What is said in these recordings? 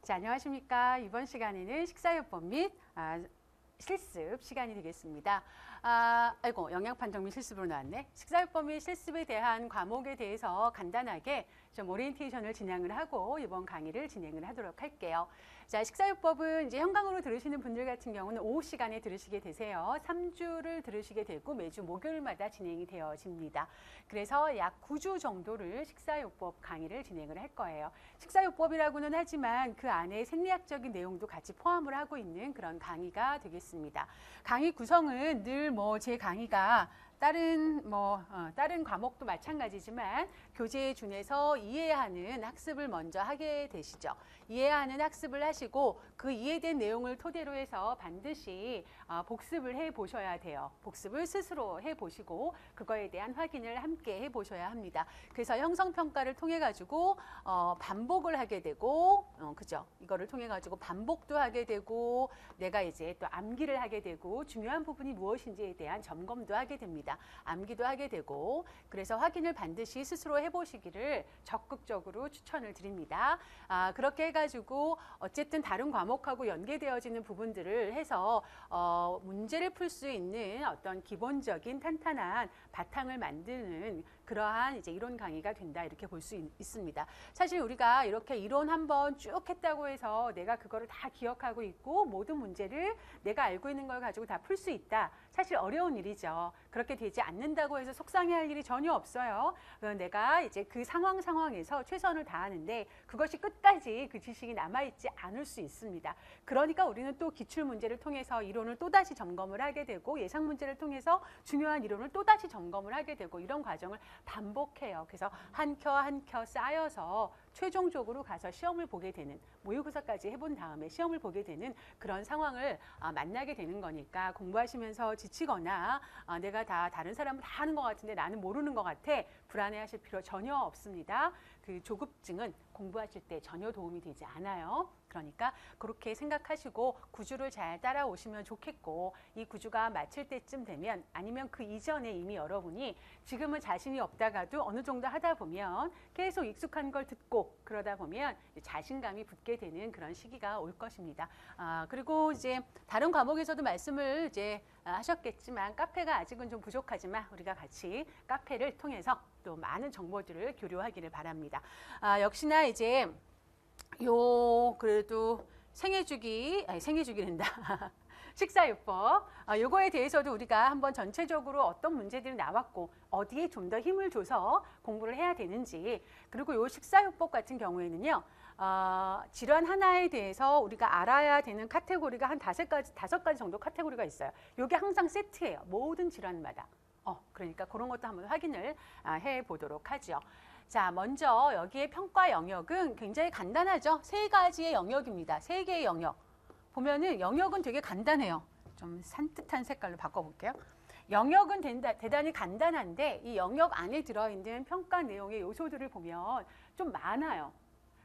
자, 안녕하십니까. 이번 시간에는 식사요법 및 실습 시간이 되겠습니다. 영양판정 및 실습으로 나왔네. 식사요법 및 실습에 대한 과목에 대해서 간단하게 좀 오리엔테이션을 진행을 하고 이번 강의를 진행을 하도록 할게요. 자, 식사요법은 이제 현강으로 들으시는 분들 같은 경우는 오후 시간에 들으시게 되세요. 3주를 들으시게 되고 매주 목요일마다 진행이 되어집니다. 그래서 약 9주 정도를 식사요법 강의를 진행을 할 거예요. 식사요법이라고는 하지만 그 안에 생리학적인 내용도 같이 포함을 하고 있는 그런 강의가 되겠습니다. 강의 구성은 늘 제 강의가 다른 과목도 마찬가지지만 교재에 준해서 이해하는 학습을 먼저 하게 되시죠. 이해하는 학습을 하시고 그 이해된 내용을 토대로 해서 반드시 복습을 해 보셔야 돼요. 복습을 스스로 해 보시고 그거에 대한 확인을 함께 해 보셔야 합니다. 그래서 형성평가를 통해 가지고 반복을 하게 되고 그죠? 이거를 통해 가지고 반복도 하게 되고 내가 이제 또 암기를 하게 되고 중요한 부분이 무엇인지에 대한 점검도 하게 됩니다. 암기도 하게 되고 그래서 확인을 반드시 스스로 해보시기를 적극적으로 추천을 드립니다. 그렇게 해가지고 어쨌든 다른 과목하고 연계되어지는 부분들을 해서 문제를 풀 수 있는 어떤 기본적인 탄탄한 바탕을 만드는 그러한 이제 이론 강의가 된다 이렇게 볼 수 있습니다. 사실 우리가 이렇게 이론 한번 쭉 했다고 해서 내가 그거를 다 기억하고 있고 모든 문제를 내가 알고 있는 걸 가지고 다 풀 수 있다. 사실 어려운 일이죠. 그렇게 되지 않는다고 해서 속상해할 일이 전혀 없어요. 내가 이제 그 상황에서 최선을 다하는데 그것이 끝까지 그 지식이 남아있지 않을 수 있습니다. 그러니까 우리는 또 기출문제를 통해서 이론을 또다시 점검을 하게 되고 예상 문제를 통해서 중요한 이론을 또다시 점검을 하게 되고 이런 과정을 반복해요. 그래서 한 켜 쌓여서 최종적으로 가서 시험을 보게 되는 모의고사까지 해본 다음에 시험을 보게 되는 그런 상황을 만나게 되는 거니까 공부하시면서 지치거나 내가 다른 사람은 다 하는 것 같은데 나는 모르는 것 같아 불안해하실 필요 전혀 없습니다. 그 조급증은 공부하실 때 전혀 도움이 되지 않아요. 그러니까 그렇게 생각하시고 구주를 잘 따라오시면 좋겠고 이 구주가 마칠 때쯤 되면 아니면 그 이전에 이미 여러분이 지금은 자신이 없다가도 어느 정도 하다 보면 계속 익숙한 걸 듣고 그러다 보면 자신감이 붙게 되는 그런 시기가 올 것입니다. 그리고 이제 다른 과목에서도 말씀을 이제 하셨겠지만 카페가 아직은 좀 부족하지만 우리가 같이 카페를 통해서 또 많은 정보들을 교류하기를 바랍니다. 역시나 이제 그래도 생애주기된다. 식사요법 요거에 대해서도 우리가 한번 전체적으로 어떤 문제들이 나왔고 어디에 좀 더 힘을 줘서 공부를 해야 되는지 그리고 요 식사요법 같은 경우에는요 질환 하나에 대해서 우리가 알아야 되는 카테고리가 한 다섯 가지 정도 카테고리가 있어요. 요게 항상 세트예요. 모든 질환마다. 그러니까 그런 것도 한번 확인을 해 보도록 하죠. 자, 먼저 여기에 평가 영역은 굉장히 간단하죠. 세 가지의 영역입니다. 세 개의 영역. 보면은 영역은 되게 간단해요. 좀 산뜻한 색깔로 바꿔볼게요. 영역은 대단히 간단한데 이 영역 안에 들어있는 평가 내용의 요소들을 보면 좀 많아요.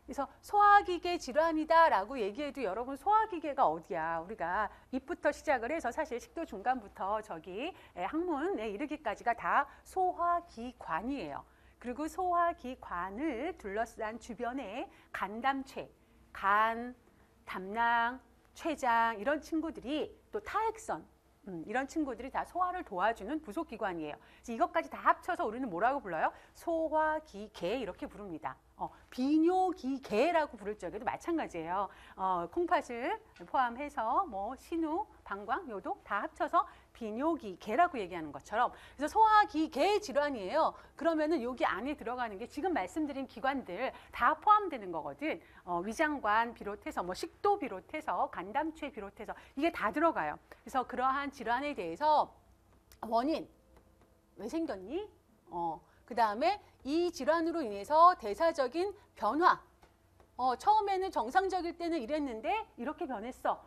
그래서 소화기계 질환이다라고 얘기해도 여러분 소화기계가 어디야? 우리가 입부터 시작을 해서 사실 식도 중간부터 저기 항문에 이르기까지가 다 소화기관이에요. 그리고 소화기관을 둘러싼 주변에 간담체, 간, 담낭, 췌장 이런 친구들이 또 타액선 이런 친구들이 다 소화를 도와주는 부속기관이에요. 이것까지 다 합쳐서 우리는 뭐라고 불러요? 소화기계 이렇게 부릅니다. 비뇨기계라고 부를 적에도 마찬가지예요. 콩팥을 포함해서 신우, 방광, 요도 다 합쳐서 비뇨기계라고 얘기하는 것처럼 그래서 소화기계 질환이에요. 그러면은 여기 안에 들어가는 게 지금 말씀드린 기관들 다 포함되는 거거든. 위장관 비롯해서 식도 비롯해서 간담체 비롯해서 이게 다 들어가요. 그래서 그러한 질환에 대해서 원인 왜 생겼니? 그 다음에 이 질환으로 인해서 대사적인 변화. 처음에는 정상적일 때는 이랬는데 이렇게 변했어.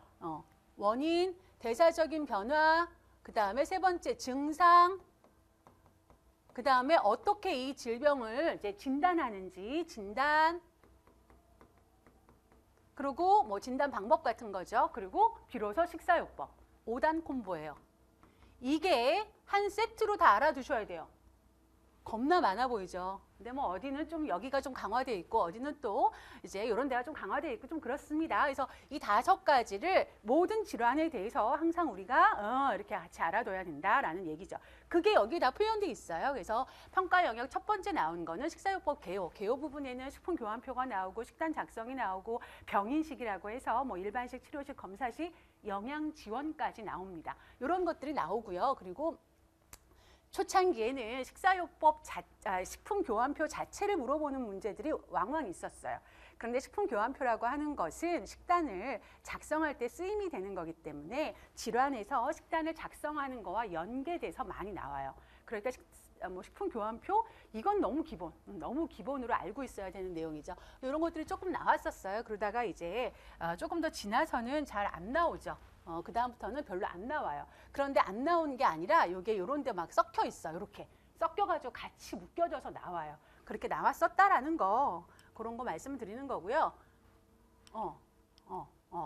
원인, 대사적인 변화, 그 다음에 세 번째 증상, 그 다음에 어떻게 이 질병을 이제 진단하는지 진단, 그리고 진단 방법 같은 거죠. 그리고 비로소 식사요법. 5단 콤보예요. 이게 한 세트로 다 알아두셔야 돼요. 겁나 많아 보이죠. 근데 뭐 어디는 좀 여기가 좀 강화돼 있고 어디는 또 이제 이런 데가 좀 강화돼 있고 좀 그렇습니다. 그래서 이 5가지를 모든 질환에 대해서 항상 우리가 이렇게 같이 알아둬야 된다라는 얘기죠. 그게 여기 다 표현돼 있어요. 그래서 평가 영역 첫 번째 나온 거는 식사요법 개요. 개요 부분에는 식품 교환표가 나오고 식단 작성이 나오고 병인식이라고 해서 뭐 일반식, 치료식, 검사식, 영양 지원까지 나옵니다. 이런 것들이 나오고요. 그리고 초창기에는 식사요법 식품 교환표 자체를 물어보는 문제들이 왕왕 있었어요. 그런데 식품 교환표라고 하는 것은 식단을 작성할 때 쓰임이 되는 거기 때문에 질환에서 식단을 작성하는 거와 연계돼서 많이 나와요. 그러니까 식품 교환표 이건 너무 기본으로 알고 있어야 되는 내용이죠. 이런 것들이 조금 나왔었어요. 그러다가 이제 조금 더 지나서는 잘 안 나오죠. 그 다음부터는 별로 안 나와요. 그런데 안 나오는 게 아니라 이게 요런 데 막 섞여 있어. 이렇게 섞여가지고 같이 묶여져서 나와요. 그렇게 나왔었다라는 거, 그런 거 말씀드리는 거고요.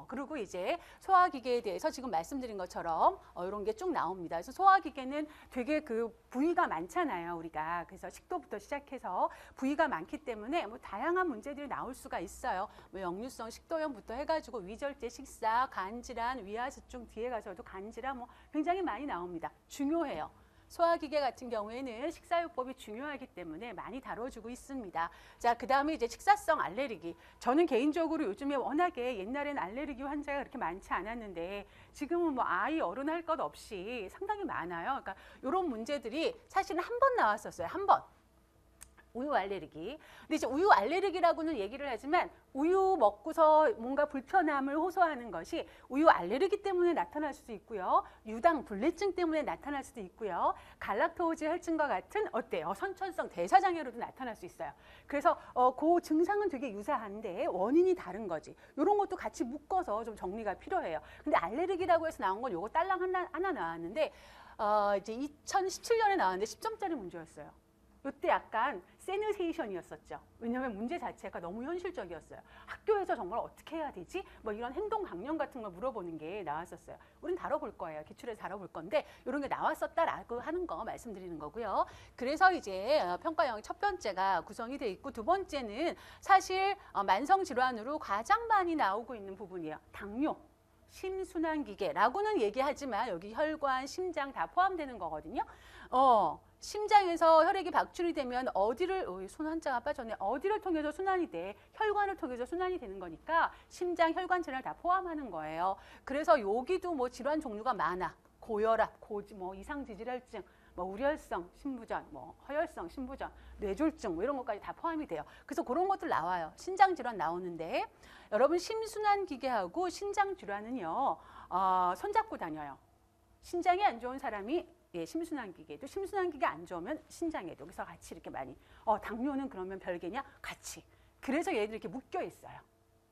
그리고 이제 소화기계에 대해서 지금 말씀드린 것처럼 이런 게 쭉 나옵니다. 그래서 소화기계는 되게 그 부위가 많잖아요, 우리가. 그래서 식도부터 시작해서 부위가 많기 때문에 뭐 다양한 문제들이 나올 수가 있어요. 뭐 역류성 식도염부터 해가지고 위절제, 식사, 간질환, 위하수증 뒤에 가서도 간질환 뭐 굉장히 많이 나옵니다. 중요해요. 소화기계 같은 경우에는 식사요법이 중요하기 때문에 많이 다뤄주고 있습니다. 자, 그 다음에 이제 식사성 알레르기. 저는 개인적으로 요즘에 워낙에 옛날엔 알레르기 환자가 그렇게 많지 않았는데 지금은 뭐 아이, 어른 할 것 없이 상당히 많아요. 그러니까 이런 문제들이 사실은 한 번 나왔었어요. 한 번. 우유 알레르기. 근데 이제 우유 알레르기라고는 얘기를 하지만 우유 먹고서 뭔가 불편함을 호소하는 것이 우유 알레르기 때문에 나타날 수도 있고요. 유당 불내증 때문에 나타날 수도 있고요. 갈락토즈 혈증과 같은 어때요? 선천성 대사장애로도 나타날 수 있어요. 그래서 그 증상은 되게 유사한데 원인이 다른 거지. 이런 것도 같이 묶어서 좀 정리가 필요해요. 근데 알레르기라고 해서 나온 건 요거 딸랑 하나 나왔는데 이제 2017년에 나왔는데 10점짜리 문제였어요. 이때 약간 세느세이션이었었죠. 왜냐하면 문제 자체가 너무 현실적이었어요. 학교에서 정말 어떻게 해야 되지? 뭐 이런 행동 강령 같은 걸 물어보는 게 나왔었어요. 우린 다뤄볼 거예요. 기출에서 다뤄볼 건데 이런 게 나왔었다라고 하는 거 말씀드리는 거고요. 그래서 이제 평가형 첫 번째가 구성이 돼 있고 두 번째는 사실 만성 질환으로 가장 많이 나오고 있는 부분이에요. 당뇨. 심순환기계라고는 얘기하지만 여기 혈관, 심장 다 포함되는 거거든요. 심장에서 혈액이 박출이 되면 어디를 손 한자가 빠졌네. 어디를 통해서 순환이 돼? 혈관을 통해서 순환이 되는 거니까 심장, 혈관 질환을 다 포함하는 거예요. 그래서 여기도 뭐 질환 종류가 많아. 고혈압, 뭐 이상지질혈증, 뭐 우려혈성 심부전, 뭐 허혈성 심부전, 뇌졸중 뭐 이런 것까지 다 포함이 돼요. 그래서 그런 것들 나와요. 신장 질환 나오는데 여러분 심순환 기계하고 신장 질환은요 손잡고 다녀요. 신장이 안 좋은 사람이 심순환 기계도 심순환 기계 안 좋으면 신장에도 그래서 같이 이렇게 많이 당뇨는 그러면 별개냐? 같이. 그래서 얘들이 이렇게 묶여 있어요.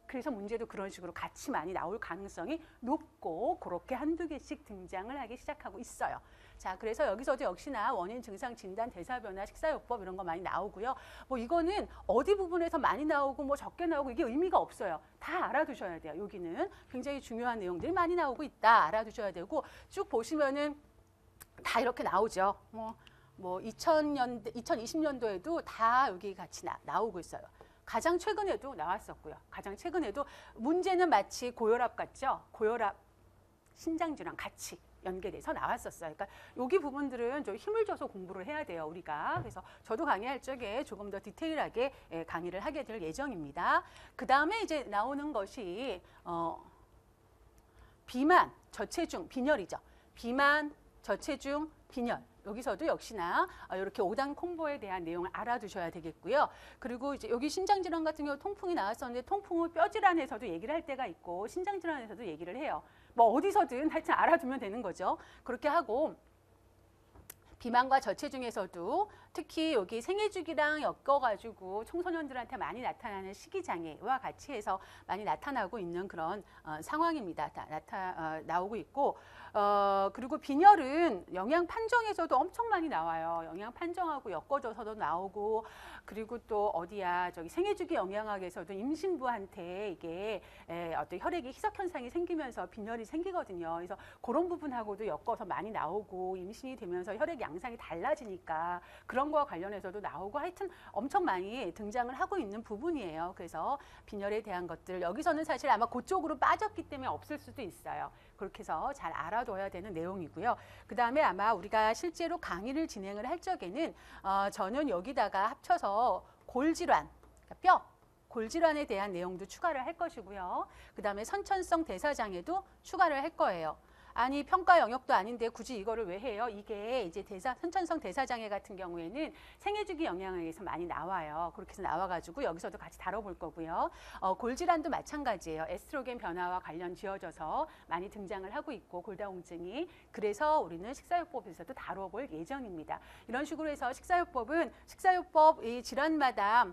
그래서 문제도 그런 식으로 같이 많이 나올 가능성이 높고 그렇게 한두 개씩 등장을 하기 시작하고 있어요. 자, 그래서 여기서도 역시나 원인, 증상, 진단, 대사변화, 식사요법 이런 거 많이 나오고요. 뭐 이거는 어디 부분에서 많이 나오고 뭐 적게 나오고 이게 의미가 없어요. 다 알아두셔야 돼요. 여기는 굉장히 중요한 내용들이 많이 나오고 있다. 알아두셔야 되고 쭉 보시면은 다 이렇게 나오죠. 뭐 2020년도에도 다 여기 같이 나오고 있어요. 가장 최근에도 나왔었고요. 가장 최근에도 문제는 마치 고혈압 같죠? 고혈압, 신장질환 같이 연계돼서 나왔었어요. 그러니까 여기 부분들은 좀 힘을 줘서 공부를 해야 돼요, 우리가. 그래서 저도 강의할 적에 조금 더 디테일하게 강의를 하게 될 예정입니다. 그 다음에 이제 나오는 것이 비만, 저체중, 빈혈이죠. 비만, 저체중, 빈혈. 여기서도 역시나 이렇게 5단 콤보에 대한 내용을 알아두셔야 되겠고요. 그리고 이제 여기 신장질환 같은 경우 통풍이 나왔었는데 통풍은 뼈질환에서도 얘기를 할 때가 있고 신장질환에서도 얘기를 해요. 뭐 어디서든 하여튼 알아두면 되는 거죠. 그렇게 하고 비만과 저체중에서도 특히 여기 생애주기랑 엮어가지고 청소년들한테 많이 나타나는 식이장애와 같이 해서 많이 나타나고 있는 그런 상황입니다. 나오고 있고 그리고 빈혈은 영양 판정에서도 엄청 많이 나와요. 영양 판정하고 엮어져서도 나오고 그리고 또 어디야 저기 생애주기 영양학에서도 임신부한테 이게 어떤 혈액이 희석 현상이 생기면서 빈혈이 생기거든요. 그래서 그런 부분하고도 엮어서 많이 나오고 임신이 되면서 혈액 양상이 달라지니까 그런 이런 거와 관련해서도 나오고 하여튼 엄청 많이 등장을 하고 있는 부분이에요. 그래서 빈혈에 대한 것들 여기서는 사실 아마 그쪽으로 빠졌기 때문에 없을 수도 있어요. 그렇게 해서 잘 알아둬야 되는 내용이고요. 그 다음에 아마 우리가 실제로 강의를 진행을 할 적에는 저는 여기다가 합쳐서 골질환, 그러니까 뼈, 골질환에 대한 내용도 추가를 할 것이고요. 그 다음에 선천성 대사장애도 추가를 할 거예요. 아니 평가 영역도 아닌데 굳이 이거를 왜 해요? 이게 이제 선천성 대사장애 같은 경우에는 생애주기 영향에서 많이 나와요. 그렇게 해서 나와가지고 여기서도 같이 다뤄볼 거고요. 골질환도 마찬가지예요. 에스트로겐 변화와 관련 지어져서 많이 등장을 하고 있고 골다공증이 그래서 우리는 식사요법에서도 다뤄볼 예정입니다. 이런 식으로 해서 식사요법은 식사요법 이 질환마다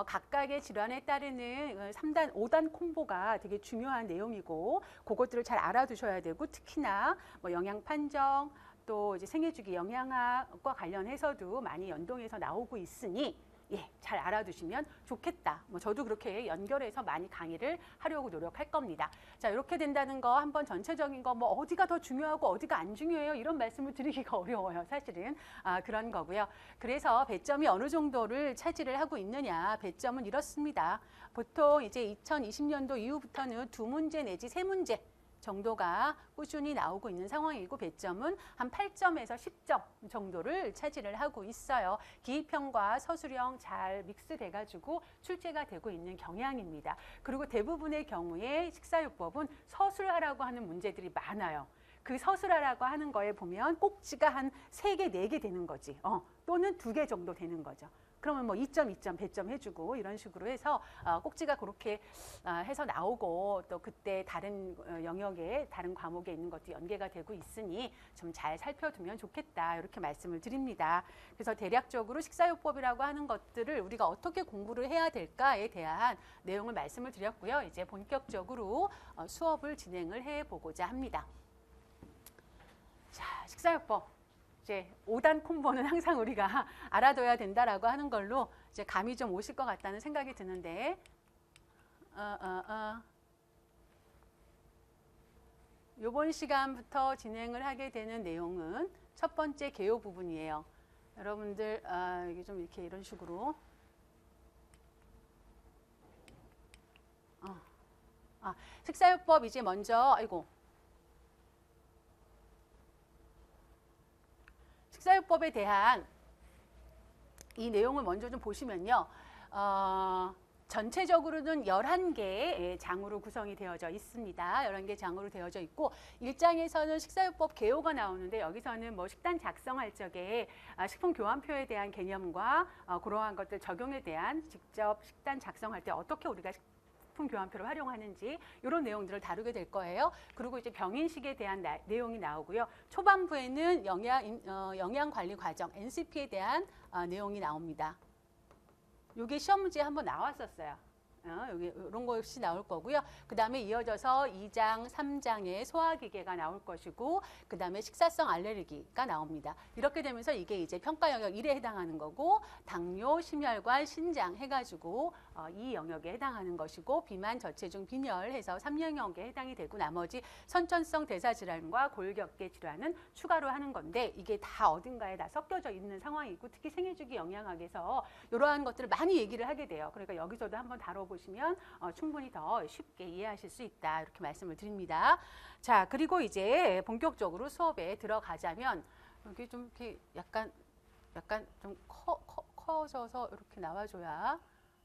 각각의 질환에 따르는 3단, 5단 콤보가 되게 중요한 내용이고 그것들을 잘 알아두셔야 되고 특히나 뭐 영양 판정 또 이제 생애주기 영양학과 관련해서도 많이 연동해서 나오고 있으니 예, 잘 알아두시면 좋겠다. 뭐 저도 그렇게 연결해서 많이 강의를 하려고 노력할 겁니다. 자, 이렇게 된다는 거 한번 전체적인 거 뭐 어디가 더 중요하고 어디가 안 중요해요. 이런 말씀을 드리기가 어려워요. 사실은 그런 거고요. 그래서 배점이 어느 정도를 차지를 하고 있느냐. 배점은 이렇습니다. 보통 이제 2020년도 이후부터는 2문제 내지 3문제 정도가 꾸준히 나오고 있는 상황이고 배점은 한 8점에서 10점 정도를 차지를 하고 있어요. 기입형과 서술형 잘 믹스돼 가지고 출제가 되고 있는 경향입니다. 그리고 대부분의 경우에 식사요법은 서술하라고 하는 문제들이 많아요. 그 서술하라고 하는 거에 보면 꼭지가 한 3개, 4개 되는 거지. 또는 2개 정도 되는 거죠. 그러면 뭐 2점, 2점, 배점 해주고 이런 식으로 해서 꼭지가 그렇게 해서 나오고 또 그때 다른 영역에 다른 과목에 있는 것도 연계가 되고 있으니 좀 잘 살펴두면 좋겠다 이렇게 말씀을 드립니다. 그래서 대략적으로 식사요법이라고 하는 것들을 우리가 어떻게 공부를 해야 될까에 대한 내용을 말씀을 드렸고요. 이제 본격적으로 수업을 진행을 해보고자 합니다. 자, 식사요법. 이제 5단 콤보는 항상 우리가 알아둬야 된다라고 하는 걸로 이제 감이 좀 오실 것 같다는 생각이 드는데 이번 시간부터 진행을 하게 되는 내용은 첫 번째 개요 부분이에요. 여러분들 이게 좀 이렇게 이런 식으로 식사요법 이제 먼저 식사요법에 대한 이 내용을 먼저 좀 보시면요. 전체적으로는 11개의 장으로 구성이 되어져 있습니다. 11개 장으로 되어져 있고 1장에서는 식사요법 개요가 나오는데 여기서는 뭐 식단 작성할 적에 식품교환표에 대한 개념과 그러한 것들 적용에 대한 직접 식단 작성할 때 어떻게 우리가 교환표를 활용하는지 이런 내용들을 다루게 될 거예요. 그리고 이제 병인식에 대한 내용이 나오고요. 초반부에는 영양관리 과정, NCP에 대한 내용이 나옵니다. 이게 시험 문제에 한번 나왔었어요. 여기 이런 것이 나올 거고요. 그 다음에 이어져서 2장, 3장에 소화기계가 나올 것이고 그 다음에 식사성 알레르기가 나옵니다. 이렇게 되면서 이게 이제 평가 영역 1에 해당하는 거고 당뇨, 심혈관, 신장 해가지고 이 영역에 해당하는 것이고 비만, 저체중, 빈혈 해서 3영역에 해당이 되고 나머지 선천성 대사질환과 골격계 질환은 추가로 하는 건데 이게 다 어딘가에 다 섞여져 있는 상황이고 특히 생애주기 영양학에서 이러한 것들을 많이 얘기를 하게 돼요. 그러니까 여기서도 한번 다뤄보시면 충분히 더 쉽게 이해하실 수 있다 이렇게 말씀을 드립니다. 자, 그리고 이제 본격적으로 수업에 들어가자면 여기 좀 이렇게 약간 좀 커져서 이렇게 나와줘야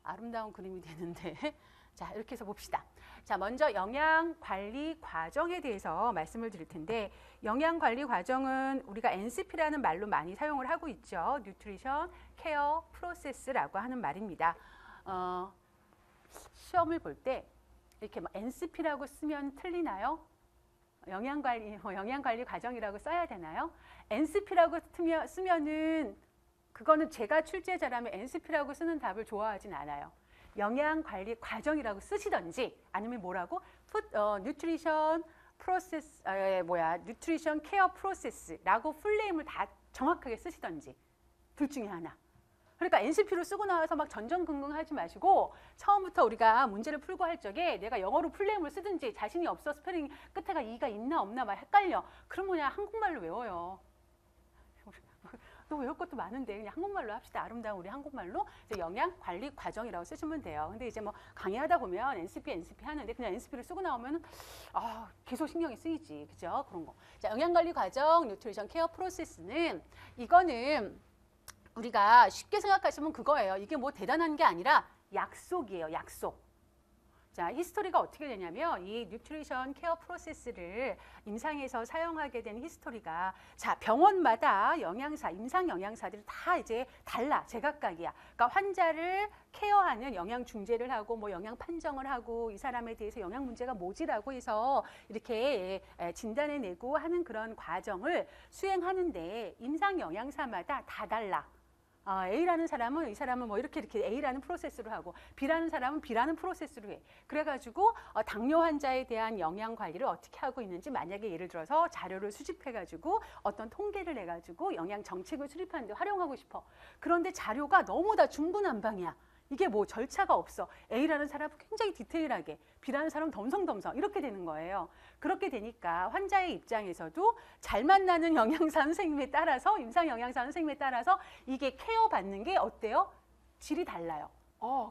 아름다운 그림이 되는데 자, 이렇게 해서 봅시다. 자, 먼저 영양관리 과정에 대해서 말씀을 드릴 텐데 영양관리 과정은 우리가 NCP라는 말로 많이 사용을 하고 있죠. 뉴트리션, 케어, 프로세스라고 하는 말입니다. 시험을 볼 때 이렇게 뭐 NCP라고 쓰면 틀리나요? 영양관리 과정이라고 써야 되나요? NCP라고 쓰면은 그거는 제가 출제자라면 NCP라고 쓰는 답을 좋아하진 않아요. 영양관리 과정이라고 쓰시던지 아니면 뭐라고? 뉴트리션 프로세스 뉴트리션 케어 프로세스라고 풀네임을 다 정확하게 쓰시던지 둘 중에 하나. 그러니까 NCP로 쓰고 나와서 막 전전긍긍하지 마시고 처음부터 우리가 문제를 풀고 할 적에 내가 영어로 풀네임을 쓰든지 자신이 없어 스페링 끝에가 E가 있나 없나 막 헷갈려. 그럼 그냥 한국말로 외워요. 너 외울 것도 많은데 그냥 한국말로 합시다. 아름다운 우리 한국말로. 영양 관리 과정이라고 쓰시면 돼요. 근데 이제 뭐 강의하다 보면 NCP 하는데 그냥 NCP를 쓰고 나오면 계속 신경이 쓰이지. 그죠? 그런 거. 자, 영양 관리 과정, 뉴트리션 케어 프로세스는 이거는 우리가 쉽게 생각하시면 그거예요. 이게 뭐 대단한 게 아니라 약속이에요. 약속. 자, 히스토리가 어떻게 되냐면 이 뉴트리션 케어 프로세스를 임상에서 사용하게 된 히스토리가 자, 병원마다 영양사, 임상 영양사들이 다 이제 달라. 제각각이야. 그러니까 환자를 케어하는 영양 중재를 하고 뭐 영양 판정을 하고 이 사람에 대해서 영양 문제가 뭐지라고 해서 이렇게 진단해 내고 하는 그런 과정을 수행하는데 임상 영양사마다 다 달라. A라는 사람은 이 사람은 뭐 이렇게 A라는 프로세스로 하고 B라는 사람은 B라는 프로세스로 해. 그래가지고 당뇨 환자에 대한 영양 관리를 어떻게 하고 있는지 만약에 예를 들어서 자료를 수집해가지고 어떤 통계를 내가지고 영양 정책을 수립하는데 활용하고 싶어. 그런데 자료가 너무 다 중구난방이야. 이게 뭐 절차가 없어. A라는 사람은 굉장히 디테일하게, B라는 사람은 덤성덤성 이렇게 되는 거예요. 그렇게 되니까 환자의 입장에서도 잘 만나는 영양사 선생님에 따라서, 임상 영양사 선생님에 따라서 이게 케어받는 게 어때요? 질이 달라요.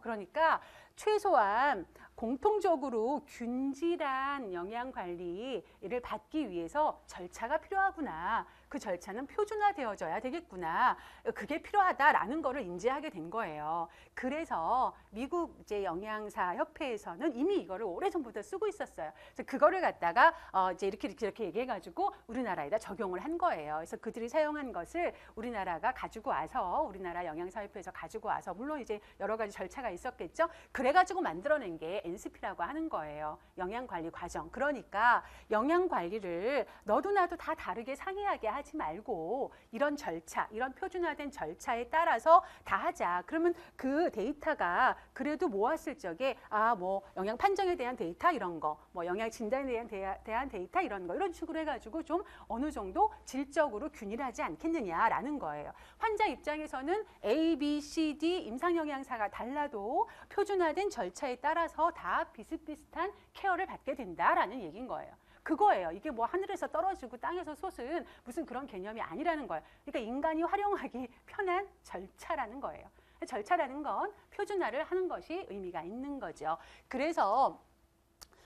그러니까 최소한 공통적으로 균질한 영양 관리를 받기 위해서 절차가 필요하구나. 그 절차는 표준화되어져야 되겠구나. 그게 필요하다라는 거를 인지하게 된 거예요. 그래서 미국 이제 영양사 협회에서는 이미 이거를 오래전부터 쓰고 있었어요. 그래서 그거를 갖다가 이제 이렇게 얘기해가지고 우리나라에다 적용을 한 거예요. 그래서 그들이 사용한 것을 우리나라가 가지고 와서 우리나라 영양사 협회에서 가지고 와서 물론 이제 여러 가지 절차가 있었겠죠. 그래가지고 만들어낸 게 NCP라고 하는 거예요. 영양관리 과정. 그러니까 영양관리를 너도 나도 다 다르게 상이하게 하지 말고 이런 절차, 이런 표준화된 절차에 따라서 다 하자. 그러면 그 데이터가 그래도 모았을 적에 뭐 영양 판정에 대한 데이터 이런 거, 뭐 영양 진단에 대한 데이터 이런 거 이런 식으로 해가지고 좀 어느 정도 질적으로 균일하지 않겠느냐라는 거예요. 환자 입장에서는 A, B, C, D 임상 영양사가 달라도 표준화된 절차에 따라서 다 비슷비슷한 케어를 받게 된다라는 얘기인 거예요. 그거예요. 이게 뭐 하늘에서 떨어지고 땅에서 솟은 무슨 그런 개념이 아니라는 거예요. 그러니까 인간이 활용하기 편한 절차라는 거예요. 절차라는 건 표준화를 하는 것이 의미가 있는 거죠. 그래서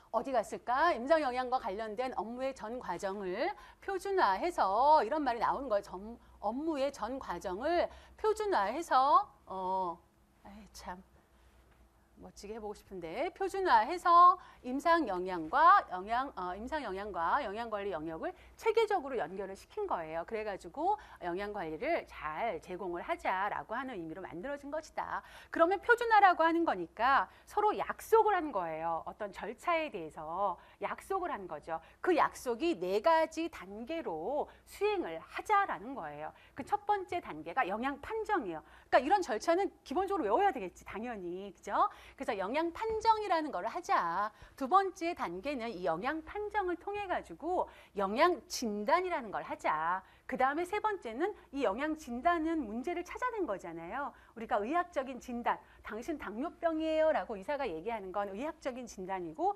어디 갔을까? 임상 영양과 관련된 업무의 전 과정을 표준화해서 이런 말이 나오는 거예요. 업무의 전 과정을 표준화해서 참 멋지게 해보고 싶은데 표준화해서 임상 영양과 영양관리 영역을 체계적으로 연결을 시킨 거예요. 그래가지고 영양관리를 잘 제공을 하자라고 하는 의미로 만들어진 것이다. 그러면 표준화라고 하는 거니까 서로 약속을 한 거예요. 어떤 절차에 대해서 약속을 한 거죠. 그 약속이 4가지 단계로 수행을 하자라는 거예요. 그 첫 번째 단계가 영양 판정이에요. 그러니까 이런 절차는 기본적으로 외워야 되겠지, 당연히. 그죠? 그래서 영양 판정이라는 걸 하자. 두 번째 단계는 이 영양 판정을 통해 가지고 영양 진단이라는 걸 하자. 그 다음에 세 번째는 이 영양 진단은 문제를 찾아낸 거잖아요. 우리가 의학적인 진단, 당신 당뇨병이에요 라고 의사가 얘기하는 건 의학적인 진단이고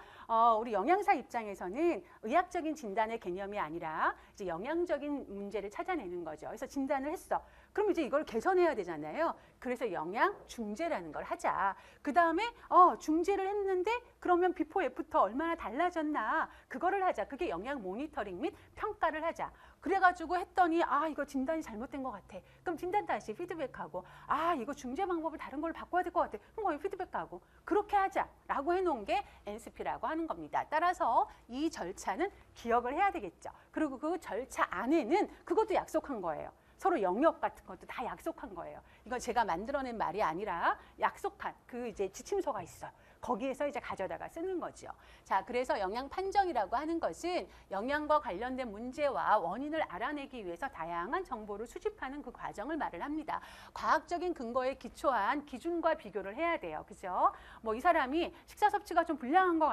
우리 영양사 입장에서는 의학적인 진단의 개념이 아니라 이제 영양적인 문제를 찾아내는 거죠. 그래서 진단을 했어. 그럼 이제 이걸 개선해야 되잖아요. 그래서 영양 중재라는 걸 하자. 그 다음에 중재를 했는데 그러면 비포 애프터 얼마나 달라졌나 그거를 하자. 그게 영양 모니터링 및 평가를 하자. 그래가지고 했더니 이거 진단이 잘못된 것 같아. 그럼 진단 다시 피드백하고 이거 중재 방법을 다른 걸로 바꿔야 될 것 같아. 그럼 거기 피드백하고 그렇게 하자라고 해놓은 게 NCP라고 하는 겁니다. 따라서 이 절차는 기억을 해야 되겠죠. 그리고 그 절차 안에는 그것도 약속한 거예요. 서로 영역 같은 것도 다 약속한 거예요. 이건 제가 만들어낸 말이 아니라 약속한 그 이제 지침서가 있어요. 거기에서 이제 가져다가 쓰는 거죠. 자, 그래서 영양 판정이라고 하는 것은 영양과 관련된 문제와 원인을 알아내기 위해서 다양한 정보를 수집하는 그 과정을 말을 합니다. 과학적인 근거에 기초한 기준과 비교를 해야 돼요. 그죠? 뭐 이 사람이 식사 섭취가 좀 불량한 것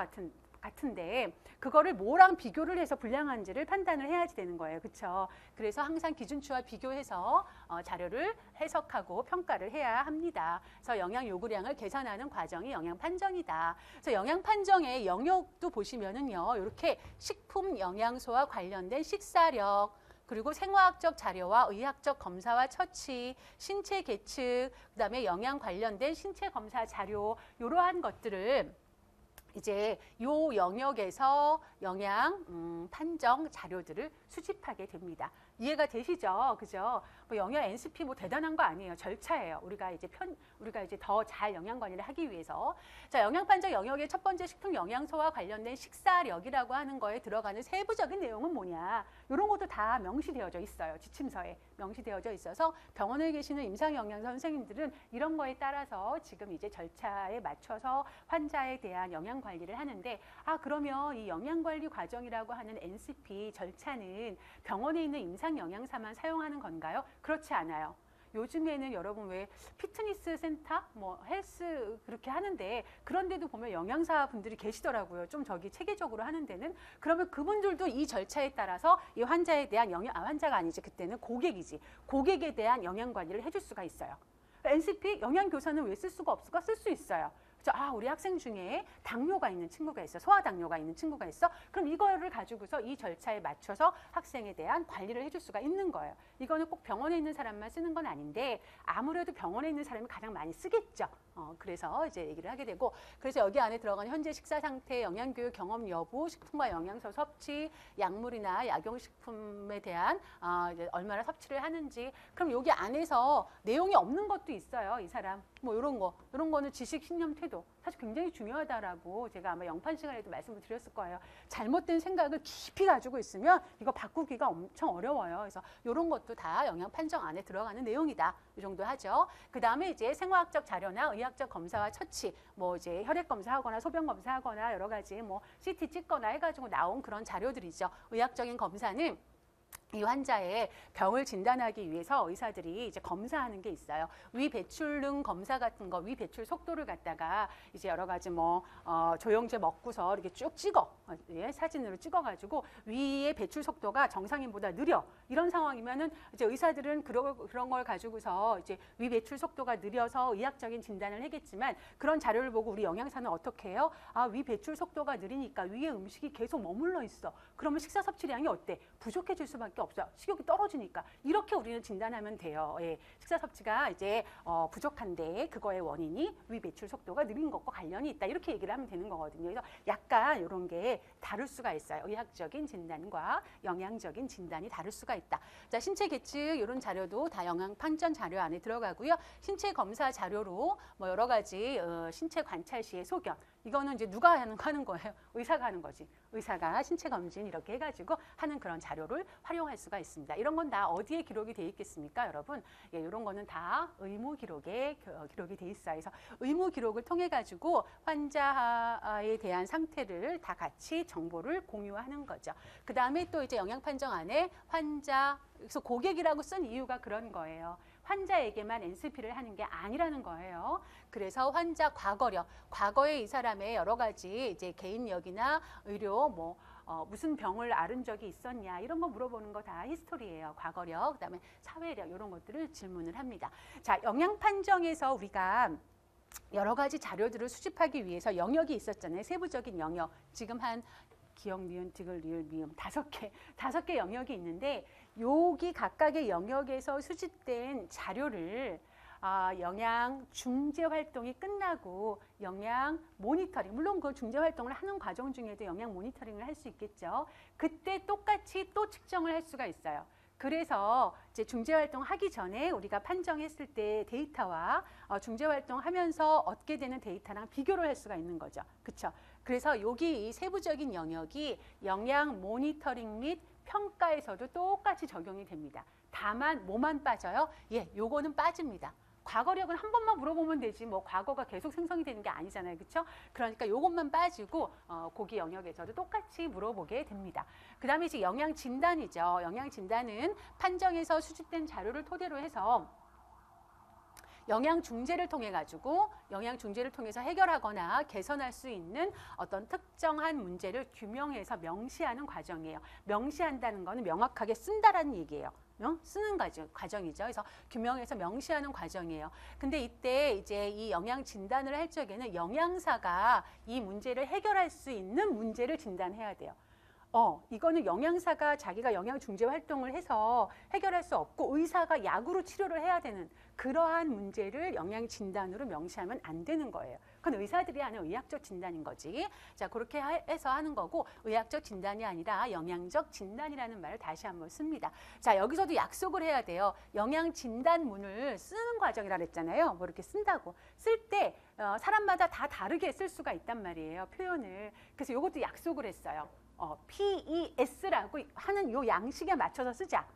같은데 그거를 뭐랑 비교를 해서 불량한지를 판단을 해야지 되는 거예요. 그렇죠? 그래서 항상 기준치와 비교해서 자료를 해석하고 평가를 해야 합니다. 그래서 영양 요구량을 계산하는 과정이 영양 판정이다. 그래서 영양 판정의 영역도 보시면은요. 이렇게 식품 영양소와 관련된 식사력, 그리고 생화학적 자료와 의학적 검사와 처치, 신체 계측, 그다음에 영양 관련된 신체 검사 자료 이러한 것들을 이제 요 영역에서 영양 판정 자료들을 수집하게 됩니다. 이해가 되시죠? 그죠? 뭐 영양 NCP 뭐 대단한 거 아니에요. 절차예요. 우리가 이제 더 잘 영양 관리를 하기 위해서. 자, 영양 판정 영역의 첫 번째 식품 영양소와 관련된 식사력이라고 하는 거에 들어가는 세부적인 내용은 뭐냐? 이런 것도 다 명시되어져 있어요. 지침서에 명시되어져 있어서 병원에 계시는 임상영양사 선생님들은 이런 거에 따라서 지금 이제 절차에 맞춰서 환자에 대한 영양 관리를 하는데, 그러면 이 영양 관리 과정이라고 하는 NCP 절차는 병원에 있는 임상영양사만 사용하는 건가요? 그렇지 않아요. 요즘에는 여러분 왜 피트니스 센터, 뭐 헬스 그렇게 하는데 그런 데도 보면 영양사 분들이 계시더라고요. 좀 저기 체계적으로 하는 데는. 그러면 그분들도 이 절차에 따라서 이 환자에 대한 환자가 아니지, 그때는 고객이지. 고객에 대한 영양 관리를 해줄 수가 있어요. NCP 영양교사는 왜 쓸 수가 없을까? 쓸 수 있어요. 우리 학생 중에 당뇨가 있는 친구가 있어. 소아당뇨가 있는 친구가 있어. 그럼 이거를 가지고서 이 절차에 맞춰서 학생에 대한 관리를 해줄 수가 있는 거예요. 이거는 꼭 병원에 있는 사람만 쓰는 건 아닌데 아무래도 병원에 있는 사람이 가장 많이 쓰겠죠. 그래서 이제 얘기를 하게 되고, 그래서 여기 안에 들어가는 현재 식사 상태, 영양교육 경험 여부, 식품과 영양소 섭취, 약물이나 약용식품에 대한 이제 얼마나 섭취를 하는지. 그럼 여기 안에서 내용이 없는 것도 있어요. 이 사람 뭐 이런 거는 지식, 신념, 태도 사실 굉장히 중요하다라고 제가 아마 영판 시간에도 말씀을 드렸을 거예요. 잘못된 생각을 깊이 가지고 있으면 이거 바꾸기가 엄청 어려워요. 그래서 이런 것도 다 영양 판정 안에 들어가는 내용이다. 이 정도 하죠. 그 다음에 이제 생화학적 자료나 의학적 검사와 처치, 뭐 이제 혈액 검사하거나 소변 검사하거나 여러 가지 뭐 CT 찍거나 해가지고 나온 그런 자료들이죠. 의학적인 검사는 이 환자의 병을 진단하기 위해서 의사들이 이제 검사하는 게 있어요. 위 배출능 검사 같은 거, 위 배출 속도를 갖다가 이제 여러 가지 조영제 먹고서 이렇게 쭉 찍어, 사진으로 찍어가지고 위의 배출 속도가 정상인보다 느려. 이런 상황이면은 이제 의사들은 그런 걸 가지고서 이제 위 배출 속도가 느려서 의학적인 진단을 하겠지만, 그런 자료를 보고 우리 영양사는 어떻게 해요? 위 배출 속도가 느리니까 위에 음식이 계속 머물러 있어. 그러면 식사 섭취량이 어때? 부족해질 수밖에 없어. 식욕이 떨어지니까. 이렇게 우리는 진단하면 돼요. 식사 섭취가 이제 부족한데 그거의 원인이 위 배출 속도가 느린 것과 관련이 있다. 이렇게 얘기를 하면 되는 거거든요. 그래서 약간 이런 게 다를 수가 있어요. 의학적인 진단과 영양적인 진단이 다를 수가 있다. 자, 신체 계측 이런 자료도 다 영양 판정 자료 안에 들어가고요. 신체 검사 자료로 뭐 여러 가지 신체 관찰 시의 소견. 이거는 이제 누가 하는 거예요? 의사가 하는 거지. 의사가 신체 검진 이렇게 해가지고 하는 그런 자료를 활용할 수가 있습니다. 이런 건 다 어디에 기록이 돼 있겠습니까, 여러분? 이런 거는 다 의무 기록에 기록이 돼 있어요. 그래서 의무 기록을 통해 가지고 환자에 대한 상태를 다 같이 정보를 공유하는 거죠. 그 다음에 또 이제 영양 판정 안에 그래서 고객이라고 쓴 이유가 그런 거예요. 환자에게만 NCP를 하는 게 아니라는 거예요. 그래서 환자 과거력, 과거에 이 사람의 여러 가지 이제 개인력이나 의료 무슨 병을 앓은 적이 있었냐 이런 거 물어보는 거 다 히스토리예요. 과거력, 그다음에 사회력 이런 것들을 질문을 합니다. 자, 영양 판정에서 우리가 여러 가지 자료들을 수집하기 위해서 영역이 있었잖아요. 세부적인 영역. 지금 한 기역, 니은, 디귿, 리을, 미음 다섯 개 영역이 있는데 여기 각각의 영역에서 수집된 자료를 영양 중재 활동이 끝나고 영양 모니터링, 물론 그 중재 활동을 하는 과정 중에도 영양 모니터링을 할 수 있겠죠. 그때 똑같이 또 측정을 할 수가 있어요. 그래서 이제 중재 활동 하기 전에 우리가 판정했을 때 데이터와 중재 활동 하면서 얻게 되는 데이터랑 비교를 할 수가 있는 거죠. 그렇죠? 그래서 여기 이 세부적인 영역이 영양 모니터링 및 평가에서도 똑같이 적용이 됩니다. 다만 뭐만 빠져요? 요거는 빠집니다. 과거력은 한 번만 물어보면 되지 뭐 과거가 계속 생성이 되는 게 아니잖아요. 그렇죠? 그러니까 요것만 빠지고 고기 영역에서도 똑같이 물어보게 됩니다. 그 다음에 이제 영양 진단이죠. 영양 진단은 판정에서 수집된 자료를 토대로 해서 영양 중재를 통해 가지고 영양 중재를 통해서 해결하거나 개선할 수 있는 어떤 특정한 문제를 규명해서 명시하는 과정이에요. 명시한다는 거는 명확하게 쓴다라는 얘기예요. 쓰는 과정이죠. 그래서 규명해서 명시하는 과정이에요. 근데 이때 이제 이 영양 진단을 할 적에는 영양사가 이 문제를 해결할 수 있는 문제를 진단해야 돼요. 이거는 영양사가 자기가 영양중재 활동을 해서 해결할 수 없고 의사가 약으로 치료를 해야 되는 그러한 문제를 영양진단으로 명시하면 안 되는 거예요. 그건 의사들이 하는 의학적 진단인 거지. 자, 그렇게 해서 하는 거고 의학적 진단이 아니라 영양적 진단이라는 말을 다시 한번 씁니다. 자, 여기서도 약속을 해야 돼요. 영양진단문을 쓰는 과정이라 그랬잖아요. 뭐 이렇게 쓴다고. 쓸 때 사람마다 다 다르게 쓸 수가 있단 말이에요. 표현을. 그래서 이것도 약속을 했어요. PES라고 하는 요 양식에 맞춰서 쓰자.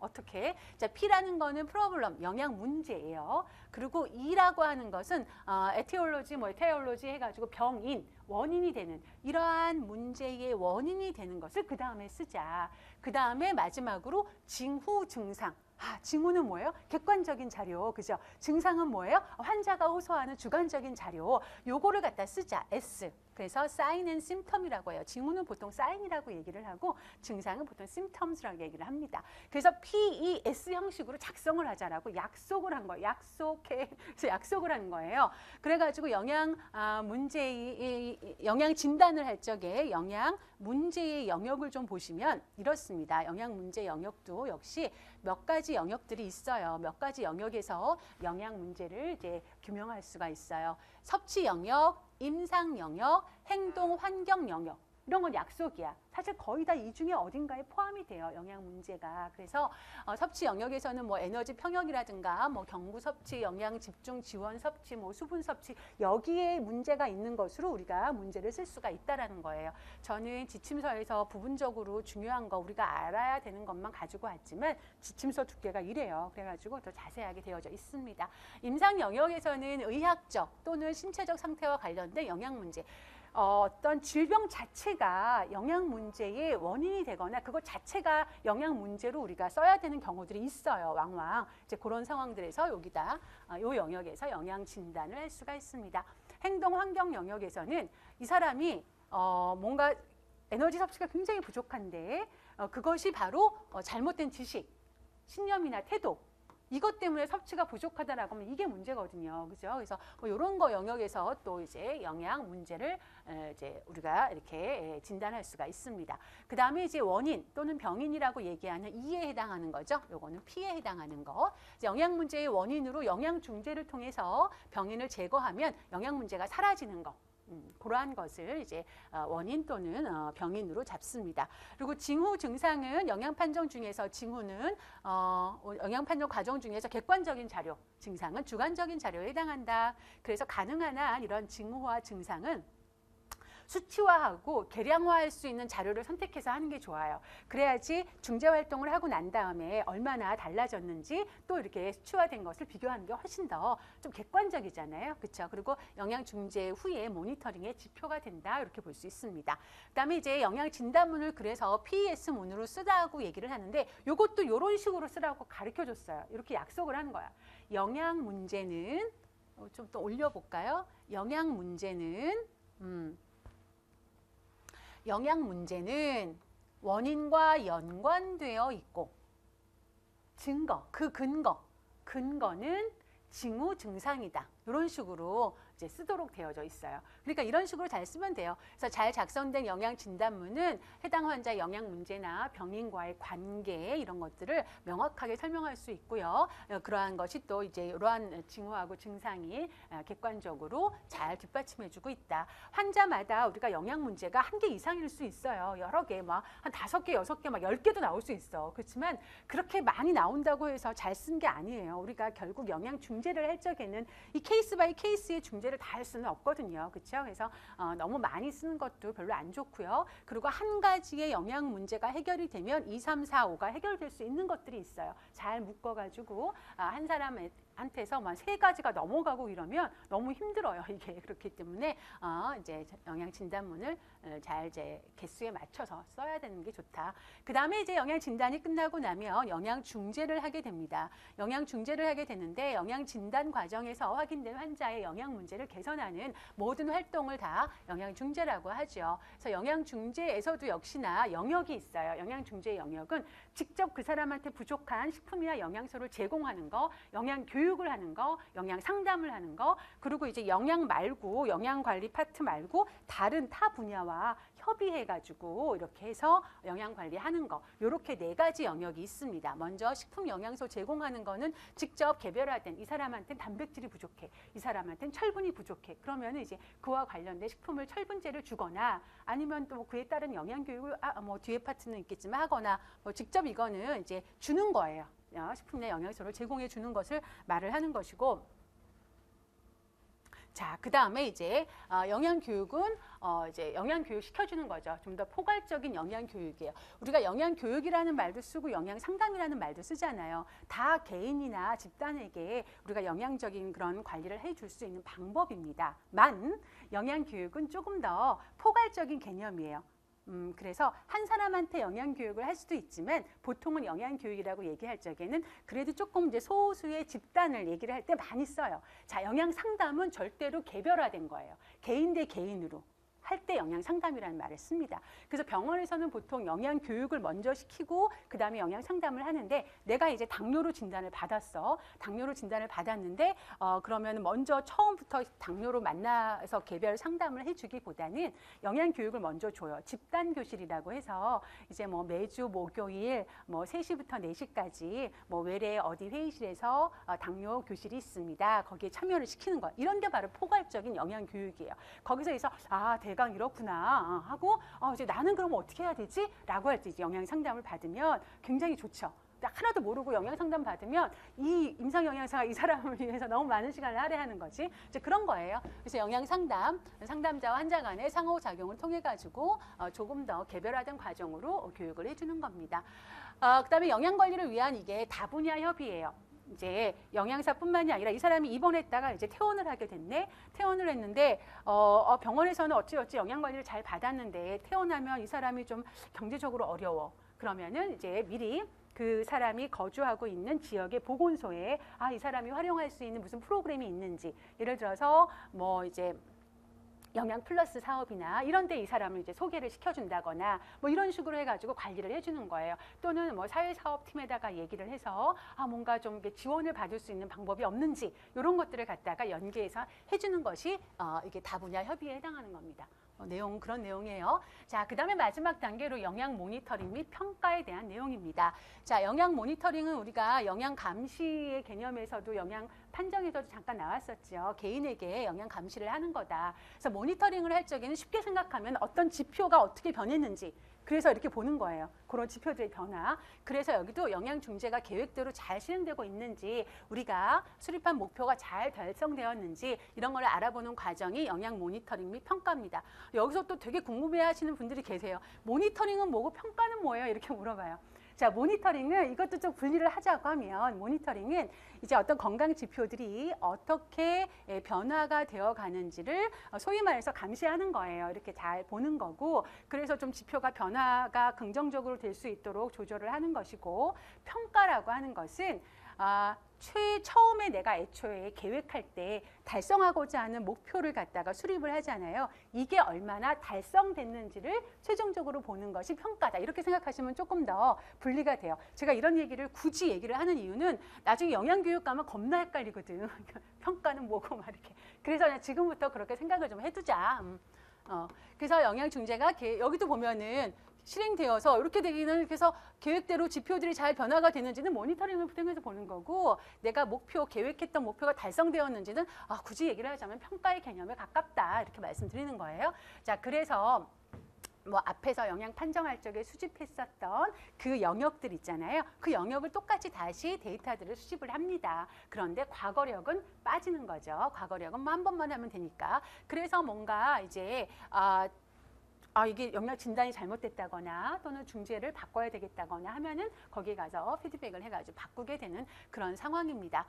어떻게? 자, P라는 거는 프로블럼, 영양 문제예요. 그리고 E라고 하는 것은 에티올로지, 에티올로지 해가지고 병인, 원인이 되는 이러한 문제의 원인이 되는 것을 그 다음에 쓰자. 그 다음에 마지막으로 징후 증상. 징후는 뭐예요? 객관적인 자료, 그죠? 증상은 뭐예요? 환자가 호소하는 주관적인 자료. 요거를 갖다 쓰자. S. 그래서 sign and symptom이라고 해요. 징후는 보통 sign이라고 얘기를 하고 증상은 보통 symptoms라고 얘기를 합니다. 그래서 PES 형식으로 작성을 하자라고 약속을 한 거예요. 그래서 약속을 한 거예요. 그래가지고 영양 진단을 할 적에 영양 문제의 영역을 좀 보시면 이렇습니다. 영양 문제 영역도 역시 몇 가지 영역들이 있어요. 몇 가지 영역에서 영양 문제를 이제 규명할 수가 있어요. 섭취 영역, 임상 영역, 행동 환경 영역. 이런 건 약속이야. 사실 거의 다 이 중에 어딘가에 포함이 돼요. 영양 문제가. 그래서 섭취 영역에서는 뭐 에너지 평형이라든가 뭐 경구 섭취, 영양 집중 지원 섭취, 뭐 수분 섭취 여기에 문제가 있는 것으로 우리가 문제를 쓸 수가 있다라는 거예요. 저는 지침서에서 부분적으로 중요한 거 우리가 알아야 되는 것만 가지고 왔지만 지침서 두께가 이래요. 그래가지고 더 자세하게 되어져 있습니다. 임상 영역에서는 의학적 또는 신체적 상태와 관련된 영양 문제. 어떤 질병 자체가 영양 문제의 원인이 되거나 그것 자체가 영양 문제로 우리가 써야 되는 경우들이 있어요. 왕왕. 이제 그런 상황들에서 여기다 이 영역에서 영양 진단을 할 수가 있습니다. 행동 환경 영역에서는 이 사람이 뭔가 에너지 섭취가 굉장히 부족한데 그것이 바로 잘못된 지식, 신념이나 태도 이것 때문에 섭취가 부족하다라고 하면 이게 문제거든요. 그죠? 그래서 뭐 이런 거 영역에서 또 이제 영양 문제를 이제 우리가 이렇게 진단할 수가 있습니다. 그 다음에 이제 원인 또는 병인이라고 얘기하는 E에 해당하는 거죠. 요거는 P에 해당하는 거. 영양 문제의 원인으로 영양 중재를 통해서 병인을 제거하면 영양 문제가 사라지는 거. 그러한 것을 이제 원인 또는 병인으로 잡습니다. 그리고 징후 증상은 영양 판정 중에서 징후는 영양 판정 과정 중에서 객관적인 자료, 증상은 주관적인 자료에 해당한다. 그래서 가능한 한 이런 징후와 증상은 수치화하고 계량화할 수 있는 자료를 선택해서 하는 게 좋아요. 그래야지 중재 활동을 하고 난 다음에 얼마나 달라졌는지 또 이렇게 수치화된 것을 비교하는 게 훨씬 더 좀 객관적이잖아요. 그렇죠? 그리고 영양 중재 후에 모니터링의 지표가 된다. 이렇게 볼 수 있습니다. 그다음에 이제 영양 진단문을 그래서 PES 문으로 쓰라고 얘기를 하는데 이것도 이런 식으로 쓰라고 가르쳐 줬어요. 이렇게 약속을 한 거야. 영양 문제는 좀 더 올려볼까요? 영양 문제는 원인과 연관되어 있고 증거, 그 근거는 징후 증상이다. 이런 식으로 이제 쓰도록 되어져 있어요. 그러니까 이런 식으로 잘 쓰면 돼요. 그래서 잘 작성된 영양 진단문은 해당 환자 영양 문제나 병인과의 관계 이런 것들을 명확하게 설명할 수 있고요. 그러한 것이 또 이제 이러한 징후하고 증상이 객관적으로 잘 뒷받침해주고 있다. 환자마다 우리가 영양 문제가 한 개 이상일 수 있어요. 여러 개, 막 한 5개, 6개, 막 10개도 나올 수 있어. 그렇지만 그렇게 많이 나온다고 해서 잘 쓴 게 아니에요. 우리가 결국 영양 중재를 할 적에는 이 케이스 바이 케이스의 중재를 다 할 수는 없거든요. 그렇죠? 그래서 너무 많이 쓰는 것도 별로 안 좋고요. 그리고 한 가지의 영양 문제가 해결이 되면 2, 3, 4, 5가 해결될 수 있는 것들이 있어요. 잘 묶어가지고 한 사람한테서 막 3가지가 넘어가고 이러면 너무 힘들어요. 이게 그렇기 때문에 이제 영양 진단문을 잘 이제 개수에 맞춰서 써야 되는 게 좋다. 그 다음에 이제 영양 진단이 끝나고 나면 영양 중재를 하게 됩니다. 영양 중재를 하게 되는데 영양 진단 과정에서 확인된 환자의 영양 문제를 개선하는 모든 활동을 다 영양 중재라고 하죠. 그래서 영양 중재에서도 역시나 영역이 있어요. 영양 중재 영역은 직접 그 사람한테 부족한 식품이나 영양소를 제공하는 거, 영양 교육 교육을 하는 거, 영양 상담을 하는 거, 그리고 이제 영양 말고 영양 관리 파트 말고 다른 타 분야와 협의해가지고 이렇게 해서 영양 관리하는 거, 이렇게 4가지 영역이 있습니다. 먼저 식품 영양소 제공하는 거는 직접 개별화된, 이 사람한테는 단백질이 부족해, 이 사람한테는 철분이 부족해. 그러면 이제 그와 관련된 식품을 철분제를 주거나 아니면 또 그에 따른 영양 교육을 뭐 뒤에 파트는 있겠지만 하거나 뭐 직접 이거는 이제 주는 거예요. 식품 내 영양소를 제공해 주는 것을 말을 하는 것이고. 자, 그 다음에 이제 영양 교육은 이제 영양 교육 시켜주는 거죠. 좀 더 포괄적인 영양 교육이에요. 우리가 영양 교육이라는 말도 쓰고 영양 상담이라는 말도 쓰잖아요. 다 개인이나 집단에게 우리가 영양적인 그런 관리를 해줄 수 있는 방법입니다. 만 영양 교육은 조금 더 포괄적인 개념이에요. 그래서 한 사람한테 영양 교육을 할 수도 있지만 보통은 영양 교육이라고 얘기할 적에는 그래도 조금 이제 소수의 집단을 얘기를 할 때 많이 써요. 자, 영양 상담은 절대로 개별화된 거예요. 개인 대 개인으로 할 때 영양 상담이라는 말을 씁니다. 그래서 병원에서는 보통 영양 교육을 먼저 시키고 그 다음에 영양 상담을 하는데, 내가 이제 당뇨로 진단을 받았어. 당뇨로 진단을 받았는데 그러면 먼저 처음부터 당뇨로 만나서 개별 상담을 해주기보다는 영양 교육을 먼저 줘요. 집단 교실이라고 해서 이제 뭐 매주 목요일 뭐 3시부터 4시까지 뭐 외래 어디 회의실에서 당뇨 교실이 있습니다. 거기에 참여를 시키는 거. 이런 게 바로 포괄적인 영양 교육이에요. 거기서 해서 대강 이렇구나 하고 이제 나는 그럼 어떻게 해야 되지? 라고 할 때 이제 영양 상담을 받으면 굉장히 좋죠. 하나도 모르고 영양 상담 받으면 이 임상 영양사가 이 사람을 위해서 너무 많은 시간을 할애하는 거지. 이제 그런 거예요. 그래서 영양 상담, 상담자와 환자 간의 상호작용을 통해 가지고 조금 더 개별화된 과정으로 교육을 해주는 겁니다. 그다음에 영양 관리를 위한 이게 다분야 협의예요. 이제 영양사뿐만이 아니라 이 사람이 입원했다가 이제 퇴원을 하게 됐네. 퇴원을 했는데 병원에서는 어찌어찌 영양 관리를 잘 받았는데 퇴원하면 이 사람이 좀 경제적으로 어려워. 그러면은 이제 미리 그 사람이 거주하고 있는 지역의 보건소에 이 사람이 활용할 수 있는 무슨 프로그램이 있는지, 예를 들어서 뭐 이제 영양 플러스 사업이나 이런 데 이 사람을 이제 소개를 시켜준다거나 뭐 이런 식으로 해가지고 관리를 해주는 거예요. 또는 뭐 사회사업팀에다가 얘기를 해서 뭔가 좀 지원을 받을 수 있는 방법이 없는지 이런 것들을 갖다가 연계해서 해주는 것이 이게 다분야 협의에 해당하는 겁니다. 내용 그런 내용이에요. 자, 그 다음에 마지막 단계로 영양 모니터링 및 평가에 대한 내용입니다. 자, 영양 모니터링은 우리가 영양 감시의 개념에서도 영양 판정에서도 잠깐 나왔었죠. 개인에게 영양 감시를 하는 거다. 그래서 모니터링을 할 적에는 쉽게 생각하면 어떤 지표가 어떻게 변했는지, 그래서 이렇게 보는 거예요. 그런 지표들의 변화. 그래서 여기도 영양 중재가 계획대로 잘 실행되고 있는지, 우리가 수립한 목표가 잘 달성되었는지 이런 걸 알아보는 과정이 영양 모니터링 및 평가입니다. 여기서 또 되게 궁금해하시는 분들이 계세요. 모니터링은 뭐고 평가는 뭐예요? 이렇게 물어봐요. 자, 모니터링은 이것도 좀 분리를 하자고 하면, 모니터링은 이제 어떤 건강 지표들이 어떻게 변화가 되어 가는지를 소위 말해서 감시하는 거예요. 이렇게 잘 보는 거고, 그래서 좀 지표가 변화가 긍정적으로 될 수 있도록 조절을 하는 것이고, 평가라고 하는 것은 처음에 내가 애초에 계획할 때 달성하고자 하는 목표를 갖다가 수립을 하잖아요. 이게 얼마나 달성됐는지를 최종적으로 보는 것이 평가다. 이렇게 생각하시면 조금 더 분리가 돼요. 제가 이런 얘기를 굳이 얘기를 하는 이유는 나중에 영양교육 가면 겁나 헷갈리거든. 평가는 뭐고 막 이렇게. 그래서 그냥 지금부터 그렇게 생각을 좀 해두자. 그래서 영양중재가 여기도 보면은 실행되어서 이렇게 되기는, 그래서 계획대로 지표들이 잘 변화가 되는지는 모니터링을 통해서 보는 거고, 내가 계획했던 목표가 달성되었는지는 굳이 얘기를 하자면 평가의 개념에 가깝다, 이렇게 말씀드리는 거예요. 자, 그래서 뭐 앞에서 영양 판정할 적에 수집했었던 그 영역들 있잖아요. 그 영역을 똑같이 다시 데이터들을 수집을 합니다. 그런데 과거력은 빠지는 거죠. 과거력은 뭐 한 번만 하면 되니까. 그래서 뭔가 이제 이게 영양 진단이 잘못됐다거나 또는 중재를 바꿔야 되겠다거나 하면은 거기에 가서 피드백을 해가지고 바꾸게 되는 그런 상황입니다.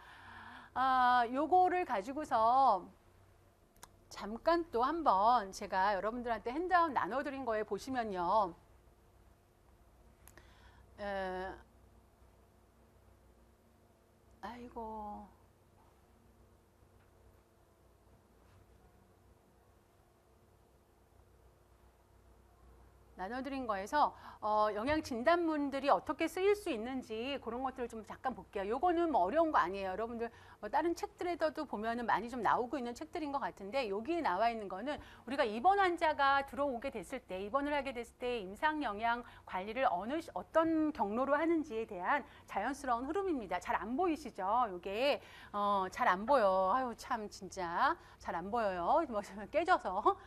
요거를 가지고서 잠깐 또 한번 제가 여러분들한테 핸드아웃 나눠드린 거에 보시면요. 아이고. 나눠드린 거에서 영양 진단문들이 어떻게 쓰일 수 있는지 그런 것들을 좀 잠깐 볼게요. 요거는 뭐 어려운 거 아니에요. 여러분들 뭐 다른 책들에도 보면은 많이 좀 나오고 있는 책들인 것 같은데 여기에 나와 있는 거는 우리가 입원 환자가 들어오게 됐을 때, 입원을 하게 됐을 때 임상 영양 관리를 어떤 경로로 하는지에 대한 자연스러운 흐름입니다. 잘 안 보이시죠? 요게 잘 안 보여. 아유 참 진짜 잘 안 보여요. 뭐 깨져서.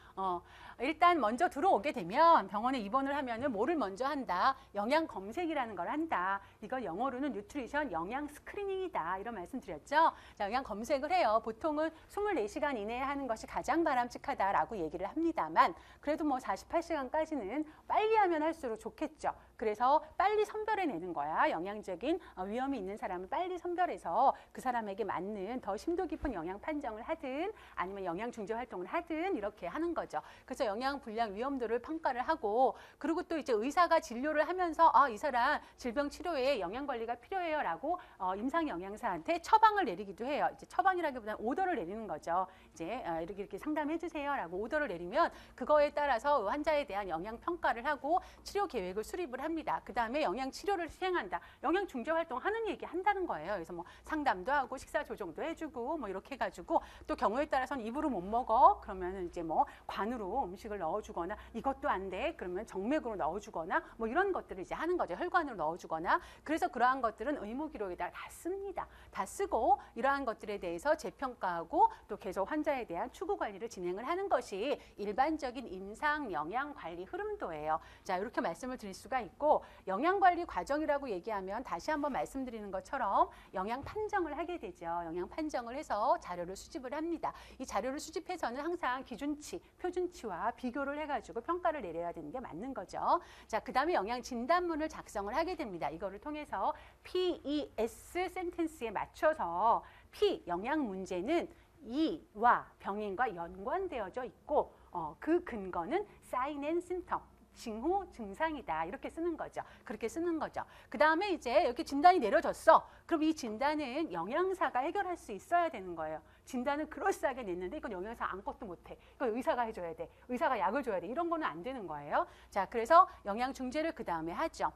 일단 먼저 들어오게 되면 병원에 입원을 하면은 뭐를 먼저 한다? 영양 검색이라는 걸 한다. 이걸 영어로는 뉴트리션 영양 스크리닝이다. 이런 말씀 드렸죠. 자, 영양 검색을 해요. 보통은 24시간 이내에 하는 것이 가장 바람직하다라고 얘기를 합니다만 그래도 뭐 48시간까지는 빨리 하면 할수록 좋겠죠. 그래서 빨리 선별해내는 거야. 영양적인 위험이 있는 사람을 빨리 선별해서 그 사람에게 맞는 더 심도 깊은 영양 판정을 하든 아니면 영양 중재 활동을 하든 이렇게 하는 거죠. 그래서 영양 불량 위험도를 평가를 하고 그리고 또 이제 의사가 진료를 하면서 이 사람 질병 치료에 영양 관리가 필요해요라고 임상 영양사한테 처방을 내리기도 해요. 이제 처방이라기보다는 오더를 내리는 거죠. 이제 이렇게 상담해 주세요라고 오더를 내리면 그거에 따라서 환자에 대한 영양 평가를 하고 치료 계획을 수립을 합니다. 그 다음에 영양 치료를 시행한다. 영양 중재 활동 하는 얘기 한다는 거예요. 그래서 뭐 상담도 하고 식사 조정도 해주고 뭐 이렇게 해가지고 또 경우에 따라서는 입으로 못 먹어. 그러면 이제 뭐 관으로 음식을 넣어주거나 이것도 안 돼. 그러면 정맥으로 넣어주거나 뭐 이런 것들을 이제 하는 거죠. 혈관으로 넣어주거나. 그래서 그러한 것들은 의무 기록에다 다 씁니다. 다 쓰고 이러한 것들에 대해서 재평가하고 또 계속 환자에 대한 추구 관리를 진행을 하는 것이 일반적인 임상 영양 관리 흐름도예요. 자, 이렇게 말씀을 드릴 수가 있고 영양 관리 과정이라고 얘기하면 다시 한번 말씀드리는 것처럼 영양 판정을 하게 되죠. 영양 판정을 해서 자료를 수집을 합니다. 이 자료를 수집해서는 항상 기준치, 표준치와 비교를 해가지고 평가를 내려야 되는 게 맞는 거죠. 자, 그 다음에 영양 진단문을 작성을 하게 됩니다. 이거를 통해서 PES 센텐스에 맞춰서 P, 영양 문제는 이와 병인과 연관되어져 있고 그 근거는 사인 앤 심텀, 징후 증상이다. 이렇게 쓰는 거죠. 그렇게 쓰는 거죠. 그 다음에 이제 이렇게 진단이 내려졌어. 그럼 이 진단은 영양사가 해결할 수 있어야 되는 거예요. 진단은 그럴싸하게 냈는데 이건 영양사 아무것도 못해. 이거 의사가 해줘야 돼. 의사가 약을 줘야 돼. 이런 거는 안 되는 거예요. 자, 그래서 영양 중재를 그 다음에 하죠.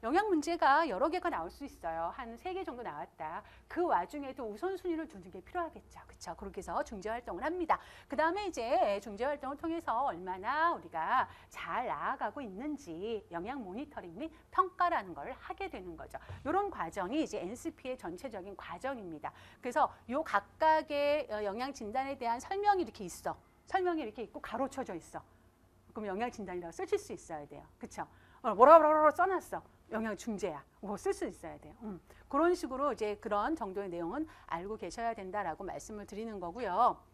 영양 문제가 여러 개가 나올 수 있어요. 한 3개 정도 나왔다. 그 와중에도 우선순위를 두는 게 필요하겠죠. 그렇죠? 그렇게 해서 중재 활동을 합니다. 그 다음에 이제 중재 활동을 통해서 얼마나 우리가 잘 나아가고 있는지 영양 모니터링 및 평가라는 걸 하게 되는 거죠. 이런 과정이 이제 NCP의 전체적인 과정입니다. 그래서 요 각각의 영양 진단에 대한 설명이 이렇게 있어. 설명이 이렇게 있고 가로쳐져 있어. 그럼 영양 진단이라고 쓰실 수 있어야 돼요. 그렇죠? 뭐라고 써놨어. 영양 중재야. 뭐 쓸 수 있어야 돼요. 그런 식으로 이제 그런 정도의 내용은 알고 계셔야 된다라고 말씀을 드리는 거고요.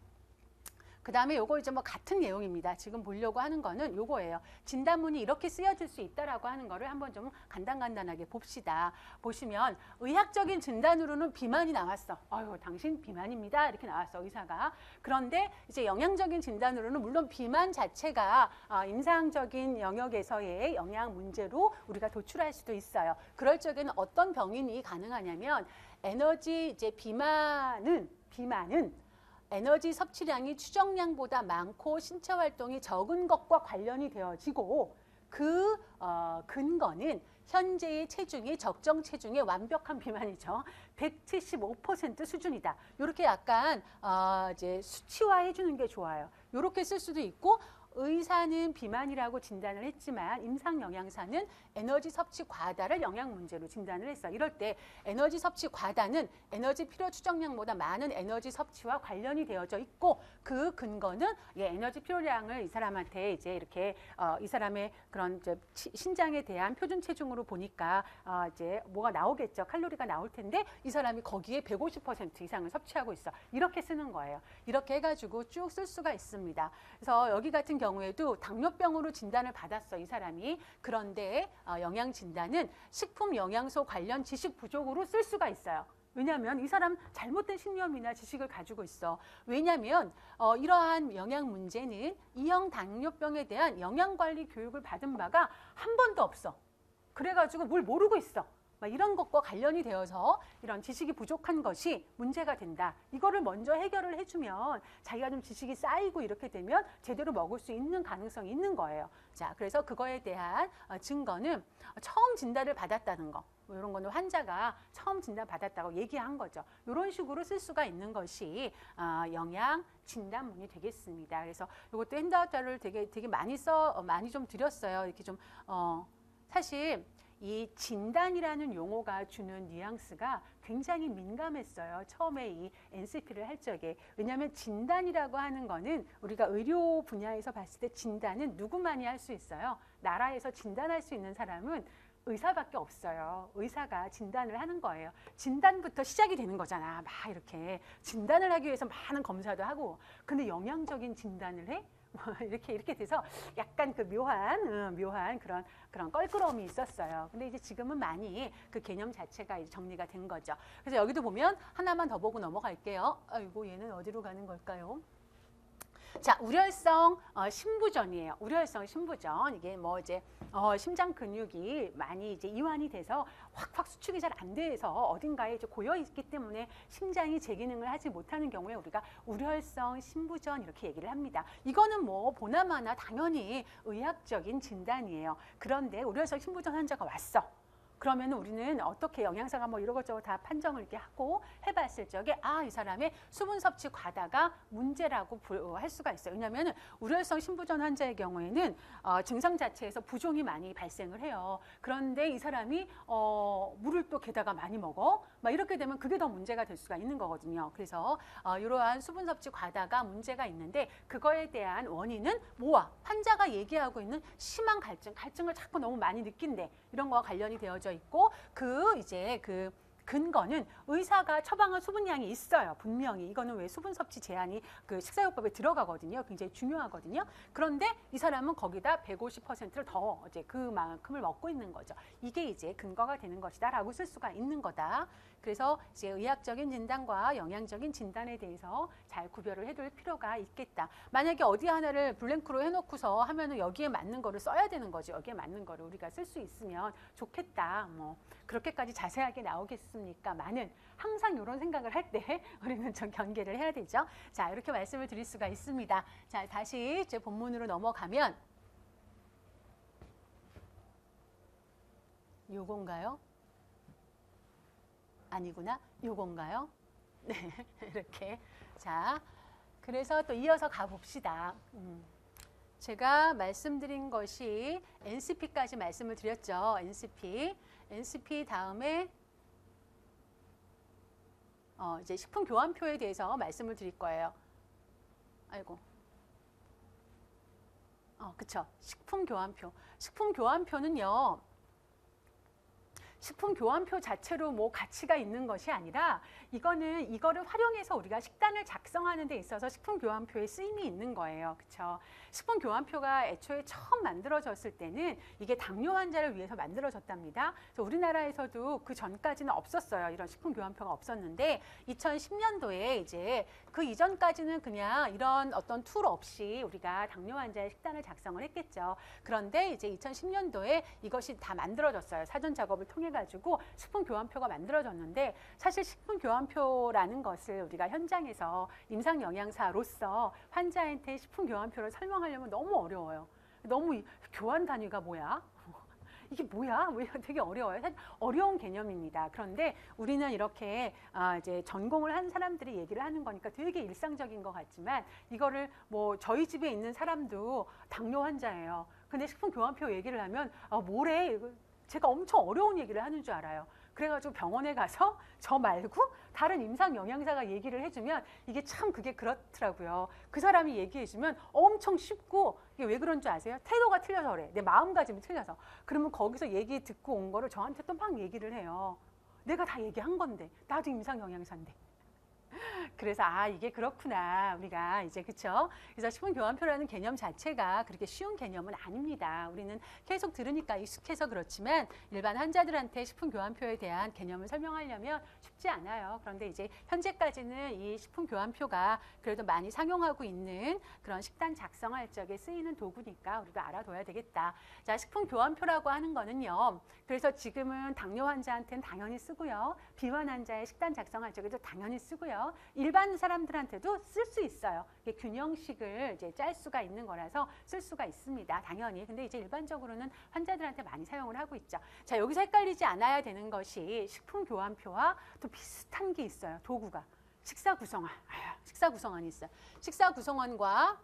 그 다음에 요거 이제 뭐 같은 내용입니다. 지금 보려고 하는 거는 요거예요. 진단문이 이렇게 쓰여질 수 있다라고 하는 거를 한번 좀 간단하게 봅시다. 보시면 의학적인 진단으로는 비만이 나왔어. 아유, 당신 비만입니다. 이렇게 나왔어, 의사가. 그런데 이제 영양적인 진단으로는 물론 비만 자체가 임상적인 영역에서의 영양 문제로 우리가 도출할 수도 있어요. 그럴 적에는 어떤 병인이 가능하냐면 에너지 이제 비만은 에너지 섭취량이 추정량보다 많고 신체 활동이 적은 것과 관련이 되어지고 그 근거는 현재의 체중이 적정 체중의 완벽한 비만이죠. 175% 수준이다. 이렇게 약간 이제 수치화해 주는 게 좋아요. 이렇게 쓸 수도 있고 의사는 비만이라고 진단을 했지만 임상 영양사는 에너지 섭취 과다를 영양 문제로 진단을 했어. 이럴 때 에너지 섭취 과다는 에너지 필요 추정량보다 많은 에너지 섭취와 관련이 되어져 있고 그 근거는 에너지 필요량을 이 사람한테 이제 이렇게 이 사람의 그런 이제 신장에 대한 표준 체중으로 보니까 이제 뭐가 나오겠죠. 칼로리가 나올 텐데 이 사람이 거기에 150% 이상을 섭취하고 있어. 이렇게 쓰는 거예요. 이렇게 해가지고 쭉 쓸 수가 있습니다. 그래서 여기 같은 경우에도 당뇨병으로 진단을 받았어, 이 사람이. 그런데 영양 진단은 식품 영양소 관련 지식 부족으로 쓸 수가 있어요. 왜냐하면 이 사람 잘못된 신념이나 지식을 가지고 있어. 왜냐하면 이러한 영양 문제는 E형 당뇨병에 대한 영양관리 교육을 받은 바가 한 번도 없어. 그래가지고 뭘 모르고 있어. 막 이런 것과 관련이 되어서 이런 지식이 부족한 것이 문제가 된다. 이거를 먼저 해결을 해주면 자기가 좀 지식이 쌓이고 이렇게 되면 제대로 먹을 수 있는 가능성이 있는 거예요. 자, 그래서 그거에 대한 증거는 처음 진단을 받았다는 거. 뭐 이런 거는 환자가 처음 진단 받았다고 얘기한 거죠. 이런 식으로 쓸 수가 있는 것이 영양 진단문이 되겠습니다. 그래서 이것도 핸드아웃 자료를 되게 많이 좀 드렸어요. 이렇게 좀 사실 이 진단이라는 용어가 주는 뉘앙스가 굉장히 민감했어요. 처음에 이 NCP를 할 적에. 왜냐하면 진단이라고 하는 거는 우리가 의료 분야에서 봤을 때 진단은 누구만이 할 수 있어요. 나라에서 진단할 수 있는 사람은 의사밖에 없어요. 의사가 진단을 하는 거예요. 진단부터 시작이 되는 거잖아. 막 이렇게 진단을 하기 위해서 많은 검사도 하고. 근데 영양적인 진단을 해? 이렇게 돼서 약간 그 묘한 그런 껄끄러움이 있었어요. 근데 이제 지금은 많이 그 개념 자체가 이제 정리가 된 거죠. 그래서 여기도 보면 하나만 더 보고 넘어갈게요. 아이고, 얘는 어디로 가는 걸까요? 자, 우려성 심부전이에요. 우려성 심부전. 이게 뭐 이제 심장 근육이 많이 이제 이완이 돼서 확 수축이 잘 안 돼서 어딘가에 이제 고여 있기 때문에 심장이 제 기능을 하지 못하는 경우에 우리가 우려성 심부전 이렇게 얘기를 합니다. 이거는 뭐 보나마나 당연히 의학적인 진단이에요. 그런데 우려성 심부전 환자가 왔어. 그러면 우리는 어떻게 영양사가 뭐 이것저것 다 판정을 이렇게 하고 해봤을 적에 이 사람의 수분 섭취 과다가 문제라고 할 수가 있어요. 왜냐하면 우려성 심부전 환자의 경우에는 증상 자체에서 부종이 많이 발생을 해요. 그런데 이 사람이 물을 또 게다가 많이 먹어. 막 이렇게 되면 그게 더 문제가 될 수가 있는 거거든요. 그래서 이러한 수분 섭취 과다가 문제가 있는데 그거에 대한 원인은 뭐와 환자가 얘기하고 있는 심한 갈증을 자꾸 너무 많이 느낀대. 이런 거와 관련이 되어져 있고 그 근거는 의사가 처방한 수분량이 있어요. 분명히 이거는 왜 수분 섭취 제한이 그 식사요법에 들어가거든요. 굉장히 중요하거든요. 그런데 이 사람은 거기다 150%를 더 이제 그만큼을 먹고 있는 거죠. 이게 이제 근거가 되는 것이다라고 쓸 수가 있는 거다. 그래서 이제 의학적인 진단과 영양적인 진단에 대해서 잘 구별을 해둘 필요가 있겠다. 만약에 어디 하나를 블랭크로 해놓고서 하면은 여기에 맞는 거를 써야 되는 거죠. 여기에 맞는 거를 우리가 쓸 수 있으면 좋겠다. 뭐 그렇게까지 자세하게 나오겠습니까만은 항상 이런 생각을 할 때 우리는 좀 경계를 해야 되죠. 자, 이렇게 말씀을 드릴 수가 있습니다. 자, 다시 이제 본문으로 넘어가면 요건가요? 아니구나. 요건가요? 네, 이렇게. 자, 그래서 또 이어서 가봅시다. 제가 말씀드린 것이 NCP까지 말씀을 드렸죠. NCP 다음에 이제 식품교환표에 대해서 말씀을 드릴 거예요. 아이고. 그쵸. 식품교환표. 식품교환표는요. 식품교환표 자체로 뭐 가치가 있는 것이 아니라 이거를 활용해서 우리가 식단을 작성하는 데 있어서 식품교환표에 쓰임이 있는 거예요. 그렇죠? 식품교환표가 애초에 처음 만들어졌을 때는 이게 당뇨 환자를 위해서 만들어졌답니다. 그래서 우리나라에서도 그 전까지는 없었어요. 이런 식품교환표가 없었는데 2010년도에 이제 그 이전까지는 그냥 이런 어떤 툴 없이 우리가 당뇨 환자의 식단을 작성을 했겠죠. 그런데 이제 2010년도에 이것이 다 만들어졌어요. 사전 작업을 통해 가지고 식품교환표가 만들어졌는데 사실 식품교환표라는 것을 우리가 현장에서 임상영양사로서 환자한테 식품교환표를 설명하려면 너무 어려워요. 너무 교환 단위가 뭐야? 이게 뭐야? 왜 되게 어려워요. 사실 어려운 개념입니다. 그런데 우리는 이렇게 이제 전공을 한 사람들이 얘기를 하는 거니까 되게 일상적인 것 같지만 이거를 뭐 저희 집에 있는 사람도 당뇨 환자예요. 근데 식품교환표 얘기를 하면 뭐래? 제가 엄청 어려운 얘기를 하는 줄 알아요. 그래가지고 병원에 가서 저 말고 다른 임상 영양사가 얘기를 해주면 이게 참 그게 그렇더라고요. 그 사람이 얘기해주면 엄청 쉽고 이게 왜 그런 줄 아세요? 태도가 틀려서 그래. 내 마음가짐이 틀려서. 그러면 거기서 얘기 듣고 온 거를 저한테 또 막 얘기를 해요. 내가 다 얘기한 건데. 나도 임상 영양사인데. 그래서 이게 그렇구나 우리가 이제 그쵸? 그래서 식품교환표라는 개념 자체가 그렇게 쉬운 개념은 아닙니다. 우리는 계속 들으니까 익숙해서 그렇지만 일반 환자들한테 식품교환표에 대한 개념을 설명하려면 쉽지 않아요. 그런데 이제 현재까지는 이 식품교환표가 그래도 많이 상용하고 있는 그런 식단 작성할 적에 쓰이는 도구니까 우리도 알아둬야 되겠다. 자, 식품교환표라고 하는 거는요. 그래서 지금은 당뇨 환자한테는 당연히 쓰고요. 비만 환자의 식단 작성할 적에도 당연히 쓰고요. 일반 사람들한테도 쓸 수 있어요. 균형식을 이제 짤 수가 있는 거라서 쓸 수가 있습니다. 당연히. 근데 이제 일반적으로는 환자들한테 많이 사용을 하고 있죠. 자, 여기서 헷갈리지 않아야 되는 것이 식품교환표와 또 비슷한 게 있어요. 도구가. 식사구성원. 식사구성원이 있어요. 식사구성원과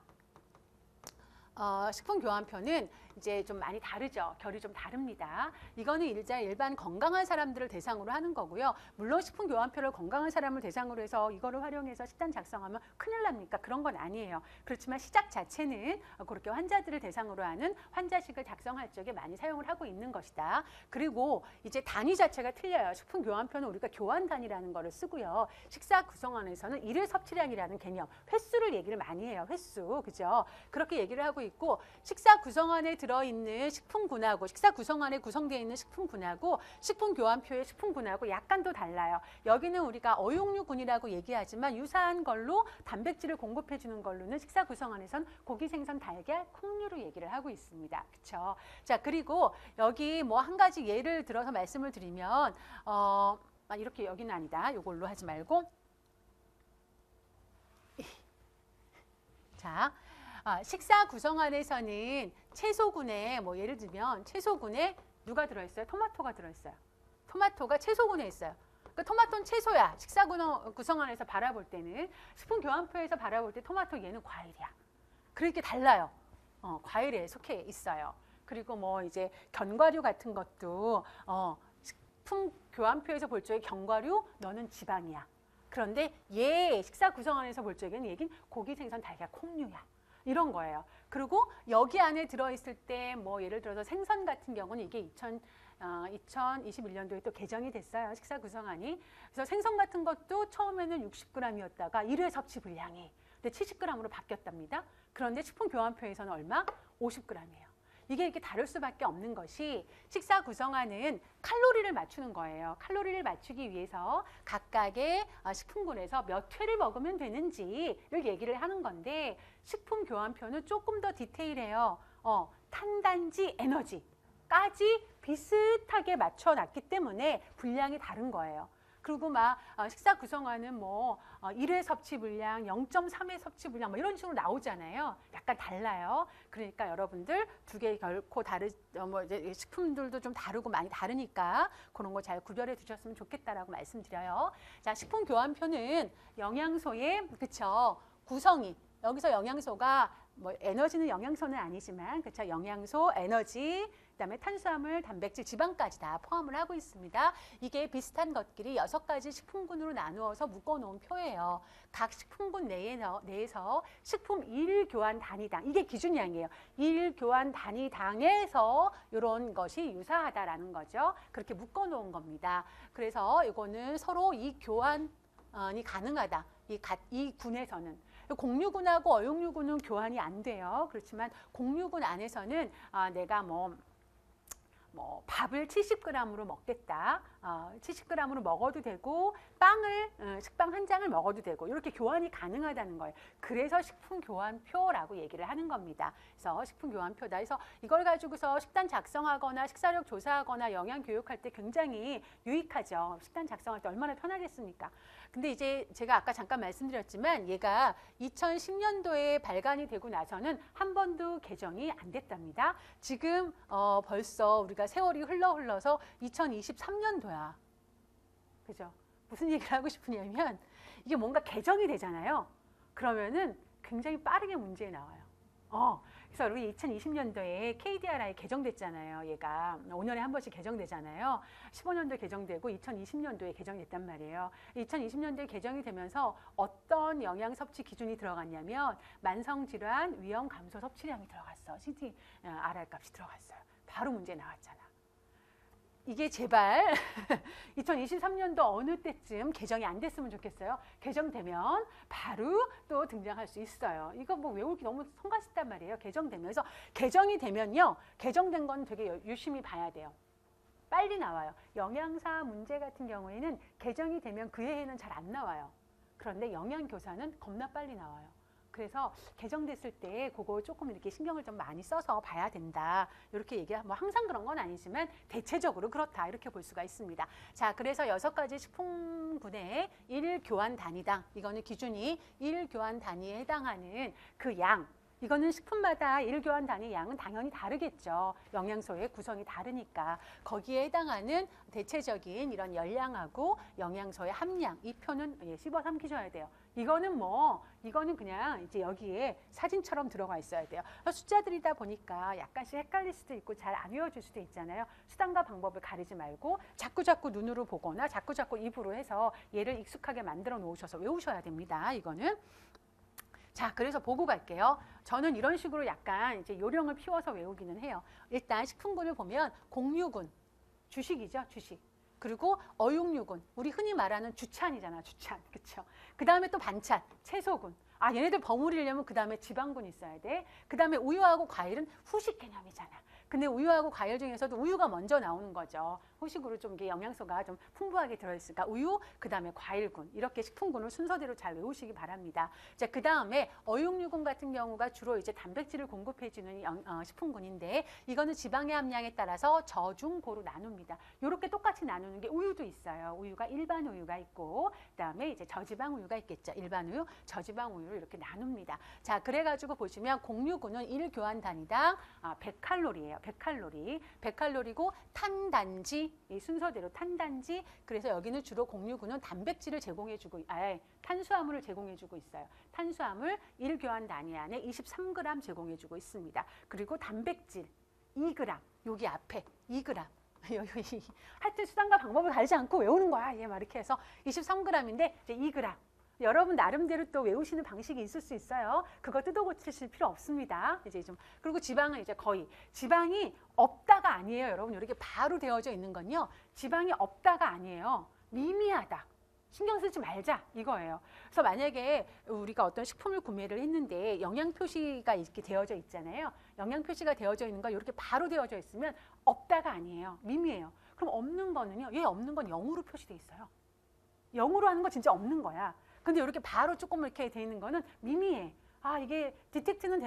식품교환표는 이제 좀 많이 다르죠. 결이 좀 다릅니다. 이거는 일반 건강한 사람들을 대상으로 하는 거고요. 물론 식품교환표를 건강한 사람을 대상으로 해서 이거를 활용해서 식단 작성하면 큰일 납니까? 그런 건 아니에요. 그렇지만 시작 자체는 그렇게 환자들을 대상으로 하는 환자식을 작성할 적에 많이 사용을 하고 있는 것이다. 그리고 이제 단위 자체가 틀려요. 식품교환표는 우리가 교환 단위라는 거를 쓰고요. 식사구성원에서는 일일 섭취량이라는 개념, 횟수를 얘기를 많이 해요. 횟수, 그죠? 그렇게 얘기를 하고 있고 식사구성원에 들어있는 식품군하고 식사구성원에 구성되어 있는 식품군하고 식품교환표의 식품군하고 약간 또 달라요. 여기는 우리가 어육류군이라고 얘기하지만 유사한 걸로 단백질을 공급해 주는 걸로는 식사구성원에선 고기, 생선, 달걀, 콩류로 얘기를 하고 있습니다. 그렇죠? 자, 그리고 여기 뭐 한 가지 예를 들어서 말씀을 드리면 이렇게 여기는 아니다. 이걸로 하지 말고 자, 식사 구성원에서는 채소군에 뭐 예를 들면 채소군에 누가 들어있어요? 토마토가 들어있어요. 토마토가 채소군에 있어요. 그러니까 토마토는 채소야. 식사 구성원에서 바라볼 때는 식품교환표에서 바라볼 때 토마토 얘는 과일이야. 그렇게 달라요. 과일에 속해 있어요. 그리고 뭐 이제 견과류 같은 것도 식품교환표에서 볼 적에 견과류 너는 지방이야. 그런데 얘 식사 구성원에서 볼 적에는 얘긴 고기, 생선, 달걀, 콩류야. 이런 거예요. 그리고 여기 안에 들어있을 때 뭐 예를 들어서 생선 같은 경우는 이게 2021년도에 또 개정이 됐어요. 식사 구성원이. 그래서 생선 같은 것도 처음에는 60g이었다가 1회 섭취 분량이 근데 70g으로 바뀌었답니다. 그런데 식품교환표에서는 얼마? 50g이에요. 이게 이렇게 다를 수밖에 없는 것이 식사 구성원은 칼로리를 맞추는 거예요. 칼로리를 맞추기 위해서 각각의 식품군에서 몇 회를 먹으면 되는지를 얘기를 하는 건데 식품교환표는 조금 더 디테일해요. 탄단지, 에너지까지 비슷하게 맞춰놨기 때문에 분량이 다른 거예요. 그리고 막 식사 구성원은 뭐 1회 섭취 분량, 0.3회 섭취 분량 뭐 이런 식으로 나오잖아요. 약간 달라요. 그러니까 여러분들 두 개 결코 뭐 이제 식품들도 좀 다르고 많이 다르니까 그런 거 잘 구별해 두셨으면 좋겠다라고 말씀드려요. 자, 식품교환표는 영양소의 그쵸 구성이 여기서 영양소가 뭐 에너지는 영양소는 아니지만 그쵸 영양소, 에너지 그다음에 탄수화물, 단백질, 지방까지 다 포함을 하고 있습니다. 이게 비슷한 것끼리 6가지 식품군으로 나누어서 묶어놓은 표예요. 각 식품군 내에서 식품 일교환 단위당 이게 기준량이에요. 일교환 단위당에서 이런 것이 유사하다라는 거죠. 그렇게 묶어놓은 겁니다. 그래서 이거는 서로 이 교환이 가능하다. 이 군에서는. 공유군하고 어육류군은 교환이 안 돼요. 그렇지만 공유군 안에서는 내가 뭐 밥을 70g으로 먹겠다. 70g으로 먹어도 되고 빵을 식빵 한 장을 먹어도 되고 이렇게 교환이 가능하다는 거예요. 그래서 식품교환표라고 얘기를 하는 겁니다. 그래서 식품교환표다. 그래서 이걸 가지고서 식단 작성하거나 식사력 조사하거나 영양교육할 때 굉장히 유익하죠. 식단 작성할 때 얼마나 편하겠습니까? 근데 이제 제가 아까 잠깐 말씀드렸지만 얘가 2010년도에 발간이 되고 나서는 한 번도 개정이 안 됐답니다. 지금 벌써 우리가 세월이 흘러서 2023년도야. 그죠? 무슨 얘기를 하고 싶으냐면 이게 뭔가 개정이 되잖아요. 그러면은 굉장히 빠르게 문제에 나와요. 그래서 우리 2020년도에 KDRI 개정됐잖아요. 얘가 5년에 한 번씩 개정되잖아요. 15년도에 개정되고 2020년도에 개정됐단 말이에요. 2020년도에 개정이 되면서 어떤 영양 섭취 기준이 들어갔냐면 만성질환 위험 감소 섭취량이 들어갔어. CT RR 값이 들어갔어요. 바로 문제 나왔잖아. 이게 제발 2023년도 어느 때쯤 개정이 안 됐으면 좋겠어요. 개정되면 바로 또 등장할 수 있어요. 이거 뭐 외우기 너무 성가시단 말이에요. 개정되면서 개정이 되면요. 개정된 건 되게 유심히 봐야 돼요. 빨리 나와요. 영양사 문제 같은 경우에는 개정이 되면 그 해에는 잘 안 나와요. 그런데 영양교사는 겁나 빨리 나와요. 그래서 개정됐을 때 그거 조금 이렇게 신경을 좀 많이 써서 봐야 된다. 이렇게 얘기하면 뭐 항상 그런 건 아니지만 대체적으로 그렇다. 이렇게 볼 수가 있습니다. 자, 그래서 6가지 식품군의 1교환 단위당, 이거는 기준이 1교환 단위에 해당하는 그 양, 이거는 식품마다 1교환 단위 양은 당연히 다르겠죠. 영양소의 구성이 다르니까. 거기에 해당하는 대체적인 이런 열량하고 영양소의 함량, 이 표는 씹어 삼키셔야 돼요. 이거는 그냥 이제 여기에 사진처럼 들어가 있어야 돼요. 숫자들이다 보니까 약간씩 헷갈릴 수도 있고 잘 안 외워질 수도 있잖아요. 수단과 방법을 가리지 말고 자꾸자꾸 눈으로 보거나 자꾸자꾸 입으로 해서 얘를 익숙하게 만들어 놓으셔서 외우셔야 됩니다. 이거는. 자, 그래서 보고 갈게요. 저는 이런 식으로 약간 이제 요령을 피워서 외우기는 해요. 일단 식품군을 보면 공유군, 주식이죠, 주식. 그리고 어육류군, 우리 흔히 말하는 주찬이잖아, 주찬. 그렇죠? 그 다음에 또 반찬, 채소군. 아, 얘네들 버무리려면 그 다음에 지방군 있어야 돼. 그 다음에 우유하고 과일은 후식 개념이잖아. 근데 우유하고 과일 중에서도 우유가 먼저 나오는 거죠. 후식으로 좀 이게 영양소가 좀 풍부하게 들어있으니까 우유, 그 다음에 과일군, 이렇게 식품군을 순서대로 잘 외우시기 바랍니다. 자, 그 다음에 어육류군 같은 경우가 주로 이제 단백질을 공급해주는 식품군인데 이거는 지방의 함량에 따라서 저중고로 나눕니다. 이렇게 똑같이 나누는 게 우유도 있어요. 우유가 일반 우유가 있고 그 다음에 이제 저지방 우유가 있겠죠. 일반 우유, 저지방 우유를 이렇게 나눕니다. 자, 그래가지고 보시면 공유군은 1교환 단위당 100칼로리예요. 100칼로리. 100칼로리고 탄단지, 이 순서대로 탄단지. 그래서 여기는 주로 공유군은 단백질을 제공해주고, 탄수화물을 제공해주고 있어요. 탄수화물 1교환 단위 안에 23g 제공해주고 있습니다. 그리고 단백질 2g, 여기 앞에 2g. 하여튼 수단과 방법을 가리지 않고 외우는 거야. 얘 막 이렇게 해서 23g인데 이제 2g. 여러분 나름대로 또 외우시는 방식이 있을 수 있어요. 그거 뜯어 고치실 필요 없습니다. 이제 좀 그리고 지방은 이제 거의 지방이 없다가 아니에요. 여러분 이렇게 바로 되어져 있는 건요. 지방이 없다가 아니에요. 미미하다. 신경 쓰지 말자 이거예요. 그래서 만약에 우리가 어떤 식품을 구매를 했는데 영양 표시가 이렇게 되어져 있잖아요. 영양 표시가 되어져 있는 거 이렇게 바로 되어져 있으면 없다가 아니에요. 미미해요. 그럼 없는 거는요. 얘 없는 건 0으로 표시돼 있어요. 0으로 하는 거 진짜 없는 거야. 근데 이렇게 바로 조금 이렇게 돼 있는 거는 미미해. 아, 이게 디텍트는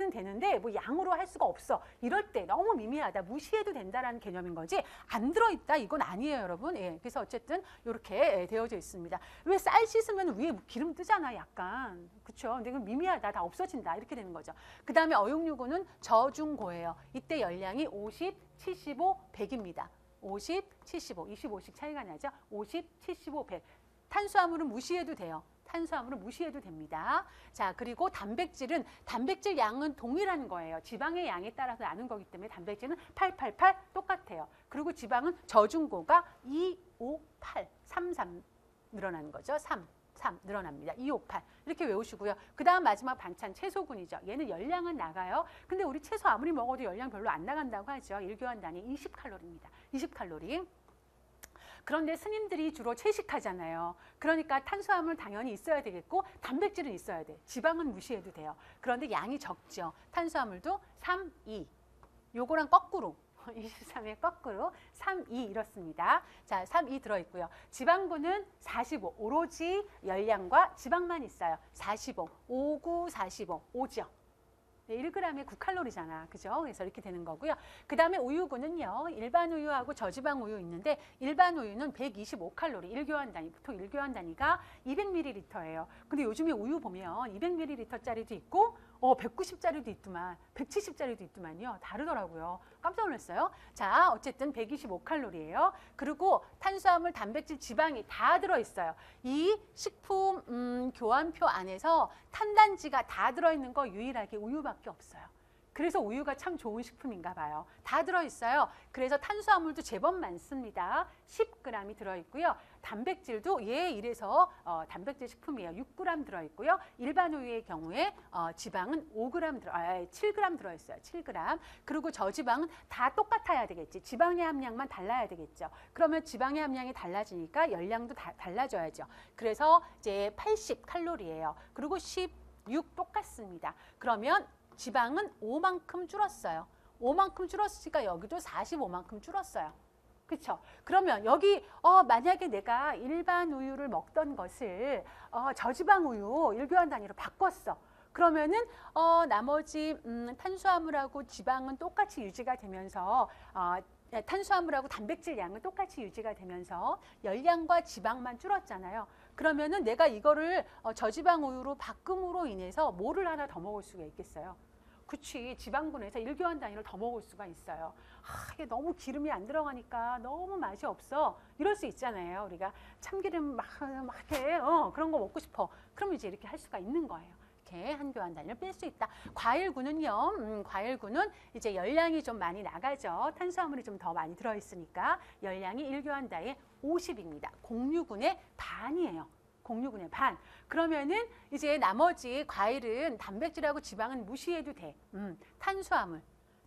되는데 뭐 양으로 할 수가 없어. 이럴 때 너무 미미하다. 무시해도 된다라는 개념인 거지. 안 들어있다. 이건 아니에요, 여러분. 예, 그래서 어쨌든 이렇게 되어져 있습니다. 왜 쌀 씻으면 위에 기름 뜨잖아, 약간. 그렇죠? 근데 이건 미미하다. 다 없어진다. 이렇게 되는 거죠. 그 다음에 어육류군은 저중고예요. 이때 열량이 50, 75, 100입니다. 50, 75, 25씩 차이가 나죠. 50, 75, 100. 탄수화물은 무시해도 돼요. 탄수화물은 무시해도 됩니다. 자, 그리고 단백질은 단백질 양은 동일한 거예요. 지방의 양에 따라서 나눈 거기 때문에 단백질은 888 똑같아요. 그리고 지방은 저중고가 2, 5, 8, 3, 3 늘어나는 거죠. 3 늘어납니다. 2, 5, 8 이렇게 외우시고요. 그 다음 마지막 반찬 채소군이죠. 얘는 열량은 나가요. 근데 우리 채소 아무리 먹어도 열량 별로 안 나간다고 하죠. 1교환 단위 20칼로리입니다. 20칼로리. 그런데 스님들이 주로 채식하잖아요. 그러니까 탄수화물 당연히 있어야 되겠고 단백질은 있어야 돼. 지방은 무시해도 돼요. 그런데 양이 적죠. 탄수화물도 3, 2. 요거랑 거꾸로 23의 거꾸로 3, 2 이렇습니다. 자, 3, 2 들어있고요. 지방분은 45. 오로지 열량과 지방만 있어요. 45. 5, 9, 45. 5죠. 1g에 9칼로리잖아. 그죠? 그래서 이렇게 되는 거고요. 그 다음에 우유군은요. 일반 우유하고 저지방 우유 있는데 일반 우유는 125칼로리. 1교환 단위. 보통 1교환 단위가 200ml예요. 근데 요즘에 우유 보면 200ml짜리도 있고 190짜리도 있더만 170짜리도 있더만요. 다르더라고요. 깜짝 놀랐어요. 자, 어쨌든 125칼로리예요. 그리고 탄수화물, 단백질, 지방이 다 들어있어요. 이 식품 교환표 안에서 탄단지가 다 들어있는 거 유일하게 우유밖에 없어요. 그래서 우유가 참 좋은 식품인가 봐요. 다 들어있어요. 그래서 탄수화물도 제법 많습니다. 10g이 들어있고요. 단백질도 이래서 단백질 식품이에요. 6g 들어있고요. 일반 우유의 경우에 지방은 7g 들어있어요. 7g. 그리고 저지방은 다 똑같아야 되겠지. 지방의 함량만 달라야 되겠죠. 그러면 지방의 함량이 달라지니까 열량도 달라져야죠. 그래서 이제 80칼로리예요. 그리고 16 똑같습니다. 그러면 지방은 5만큼 줄었어요. 5만큼 줄었으니까 여기도 45만큼 줄었어요. 그렇죠? 그러면 여기 만약에 내가 일반 우유를 먹던 것을 저지방 우유 일교환 단위로 바꿨어. 그러면은 나머지 탄수화물하고 지방은 똑같이 유지가 되면서 탄수화물하고 단백질 양은 똑같이 유지가 되면서 열량과 지방만 줄었잖아요. 그러면은 내가 이거를 저지방 우유로 바꿈으로 인해서 뭐를 하나 더 먹을 수가 있겠어요? 그치, 지방분해서 일교환 단위로 더 먹을 수가 있어요. 이게 너무 기름이 안 들어가니까 너무 맛이 없어. 이럴 수 있잖아요. 우리가 참기름 막 이렇게 그런 거 먹고 싶어. 그럼 이제 이렇게 할 수가 있는 거예요. 이렇게 한 교환 단위를 뺄 수 있다. 과일군은요. 과일군은 이제 열량이 좀 많이 나가죠. 탄수화물이 좀 더 많이 들어있으니까 열량이 일교환 단위 50입니다. 공유군의 반이에요. 공유군의 반. 그러면은 이제 나머지 과일은 단백질하고 지방은 무시해도 돼. 탄수화물은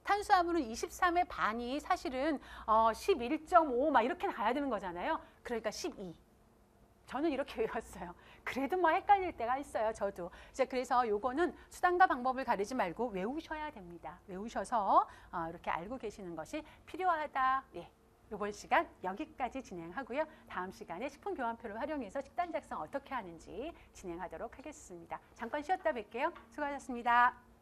23의 반이 사실은 11.5 막 이렇게 가야 되는 거잖아요. 그러니까 12. 저는 이렇게 외웠어요. 그래도 뭐 헷갈릴 때가 있어요. 저도. 그래서 요거는 수단과 방법을 가리지 말고 외우셔야 됩니다. 외우셔서 이렇게 알고 계시는 것이 필요하다. 예. 이번 시간 여기까지 진행하고요. 다음 시간에 식품 교환표를 활용해서 식단 작성 어떻게 하는지 진행하도록 하겠습니다. 잠깐 쉬었다 뵐게요. 수고하셨습니다.